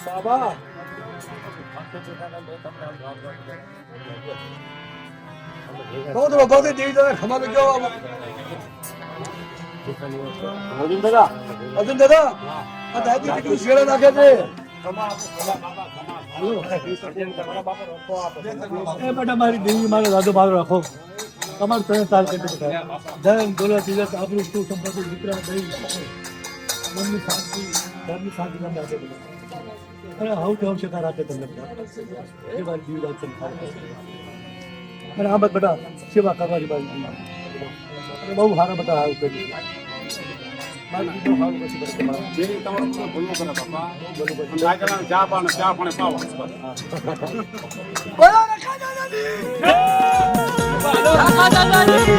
બાબા. બહુ દેવી દાદા ખમા તો કેવો અર્જુન દાદા આ નાયકની દીકરી શેરા નાખે છે. એ બેટા મારી દેવી મારો દાદો બારો રાખો તમારે ત્રણ સાલ કરી બેટા ધન દોલત ઇજ્જત આપણું શું સંપત્તિ દીકરા દઈ મનની શાંતિ ઘરની શાંતિ તમને આપે બેટા અને હવથી હવ રાખે તમને બેટા એ મારી દેવી દાદ અને આ બેટા સેવા કરવાની બાજુ અને બહુ સારા બેટા આવું કર્યું મારી બહુ સારું પછી બેટા તમારું જે તમારું ભૂલો કરે બાપા બરોબર ચા પાણી પાવો બોલો રખા દાદાજી.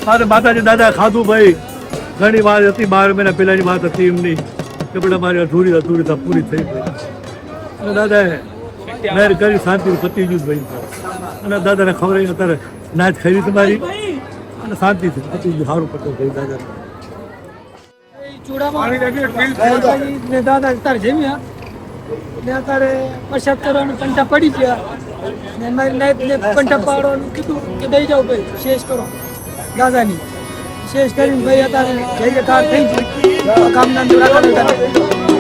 મારે માતાજી દાદા ખાધું ભાઈ ઘણી વાર હતી 12 મહિના પહેલાની વાત હતી એમની કે બેટા મારી અધૂરી પૂરી થઈ ગઈ અને દાદાએ મહેર કરી શાંતિ પતી ગયું ભાઈ અને દાદાને ખબર અત્યારે નાચ ખાઈ તમારી અને શાંતિથી પતી ગયું સારું પતું ભાઈ દાદા દાદા અત્યારે જમ્યા ને અત્યારે પ્રસાદ કરવાનું કંટા પડી ગયા ને મારી નાઈટને કંટા પાડવાનું કીધું કે દઈ જાઓ ભાઈ શેષ કરો દાદાની શેષ કરીને ભાઈ અત્યારે જય જયકાર થઈ ગયું કામના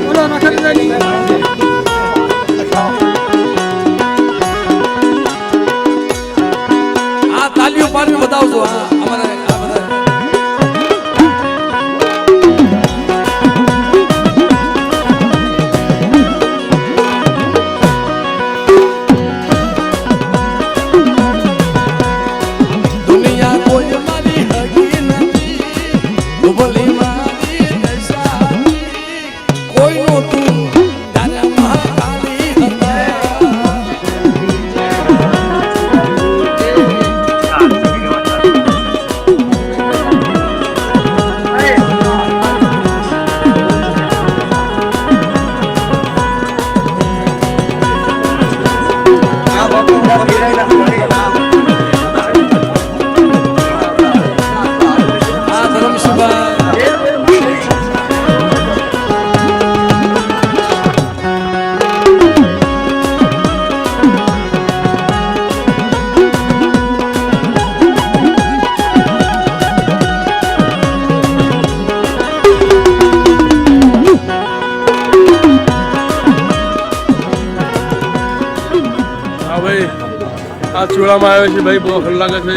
બોલો નખરદાની આ તાલીઓ પાડી બતાવજો અમારે આ બધા દુનિયા કોઈ મારી હગી નથી ઉભલી મારી દશાની કોઈનો તું તારે મહાકાલી હતા આ ધર્મસભા હા ભાઈ આ ચૂડામાં આવ્યો છે ભાઈ બહુ હલ લાગે છે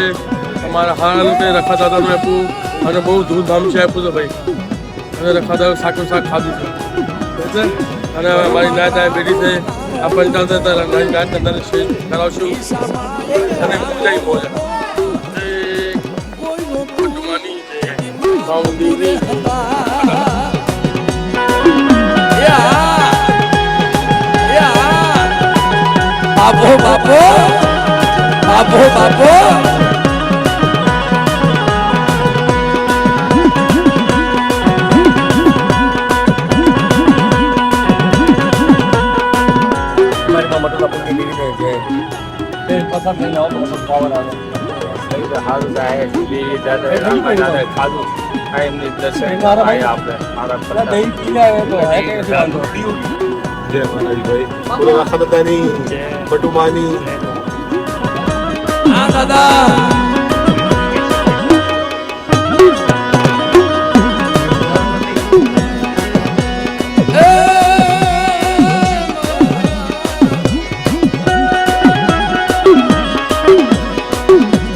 અમારા હાલ તે રખા દાદાનું આપ્યું અને બહુ ધૂમધામ છે આપ્યું તો ભાઈ અને રખા દાદા શાક ખાધું છે બરાબર? અને અમારી નાત આ બેઠી છે આ પંચાલ મારી નાત અંદર છે કરાવશું અને પૂજા મોજા બાપો બાપો બાપો બાપો હા દાદા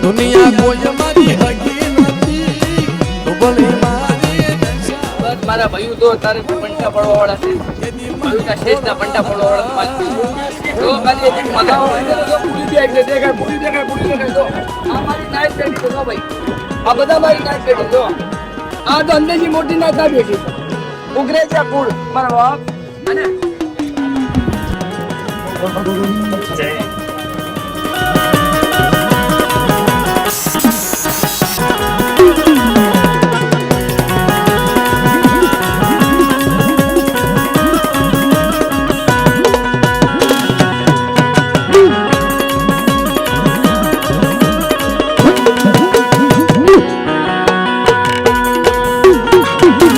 દુનિયા કોઈ મારી હગી નથી ભલે મારી મારા ભાઈઓ તો તારે પંટા પડવા વાળા છે ભાઈઓના શેષના પંટા પડવા વાળા તો ખાલી એક મજા આવે તો પૂરી દેખાય તો આ મારી નાઈટ પેટી તો ભાઈ આ બધા મારી નાઈટ પેટી તો આ તો અંદેશી મોટી નાઈટ ના બેઠી ઉગરે છે કુળ મારા બાપ અને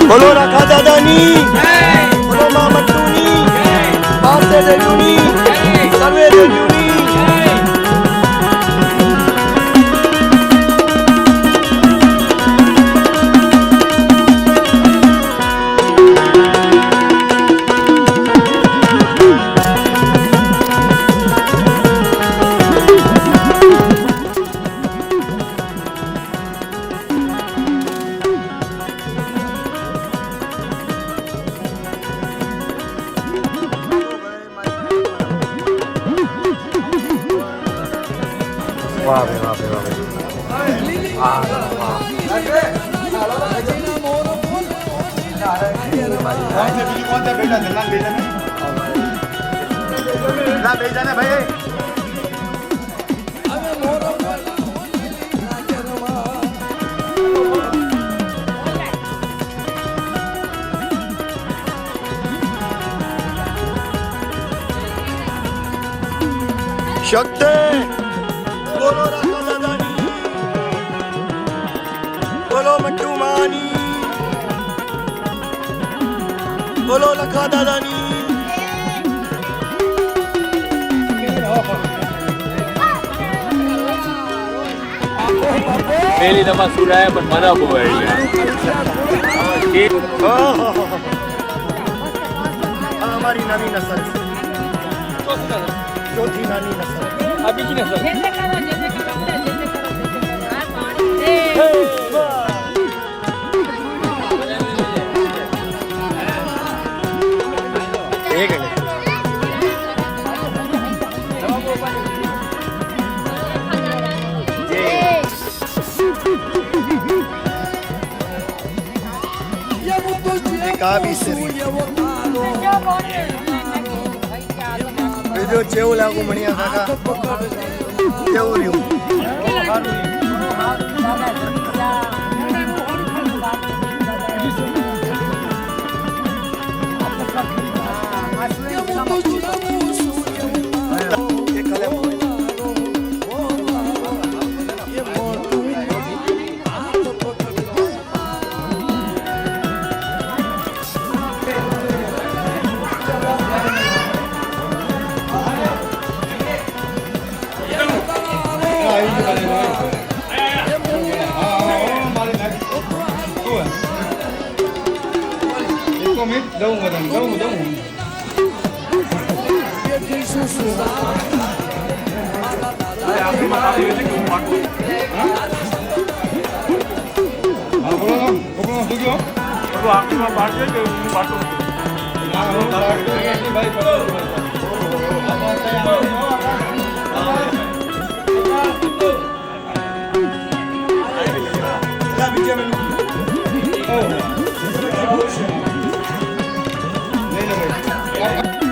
બોલો રાખા દાદાની બોલો મા મટ્ટુની બાસે દેજુની સર્વે દેજુની શક્તિ બોલો રાખા દાદાની બોલો મટ્ટુ માની બોલો લખા દાદાની પહેલી દફા સુરાયા પણ મને બહુ અમારી નવી નસલ ચોથી નાની નસલ આ બીજી નસલ એક મિનિટ બીજો કેવું લાગુ મણિયા કાકા કેવું રહ્યું નહીં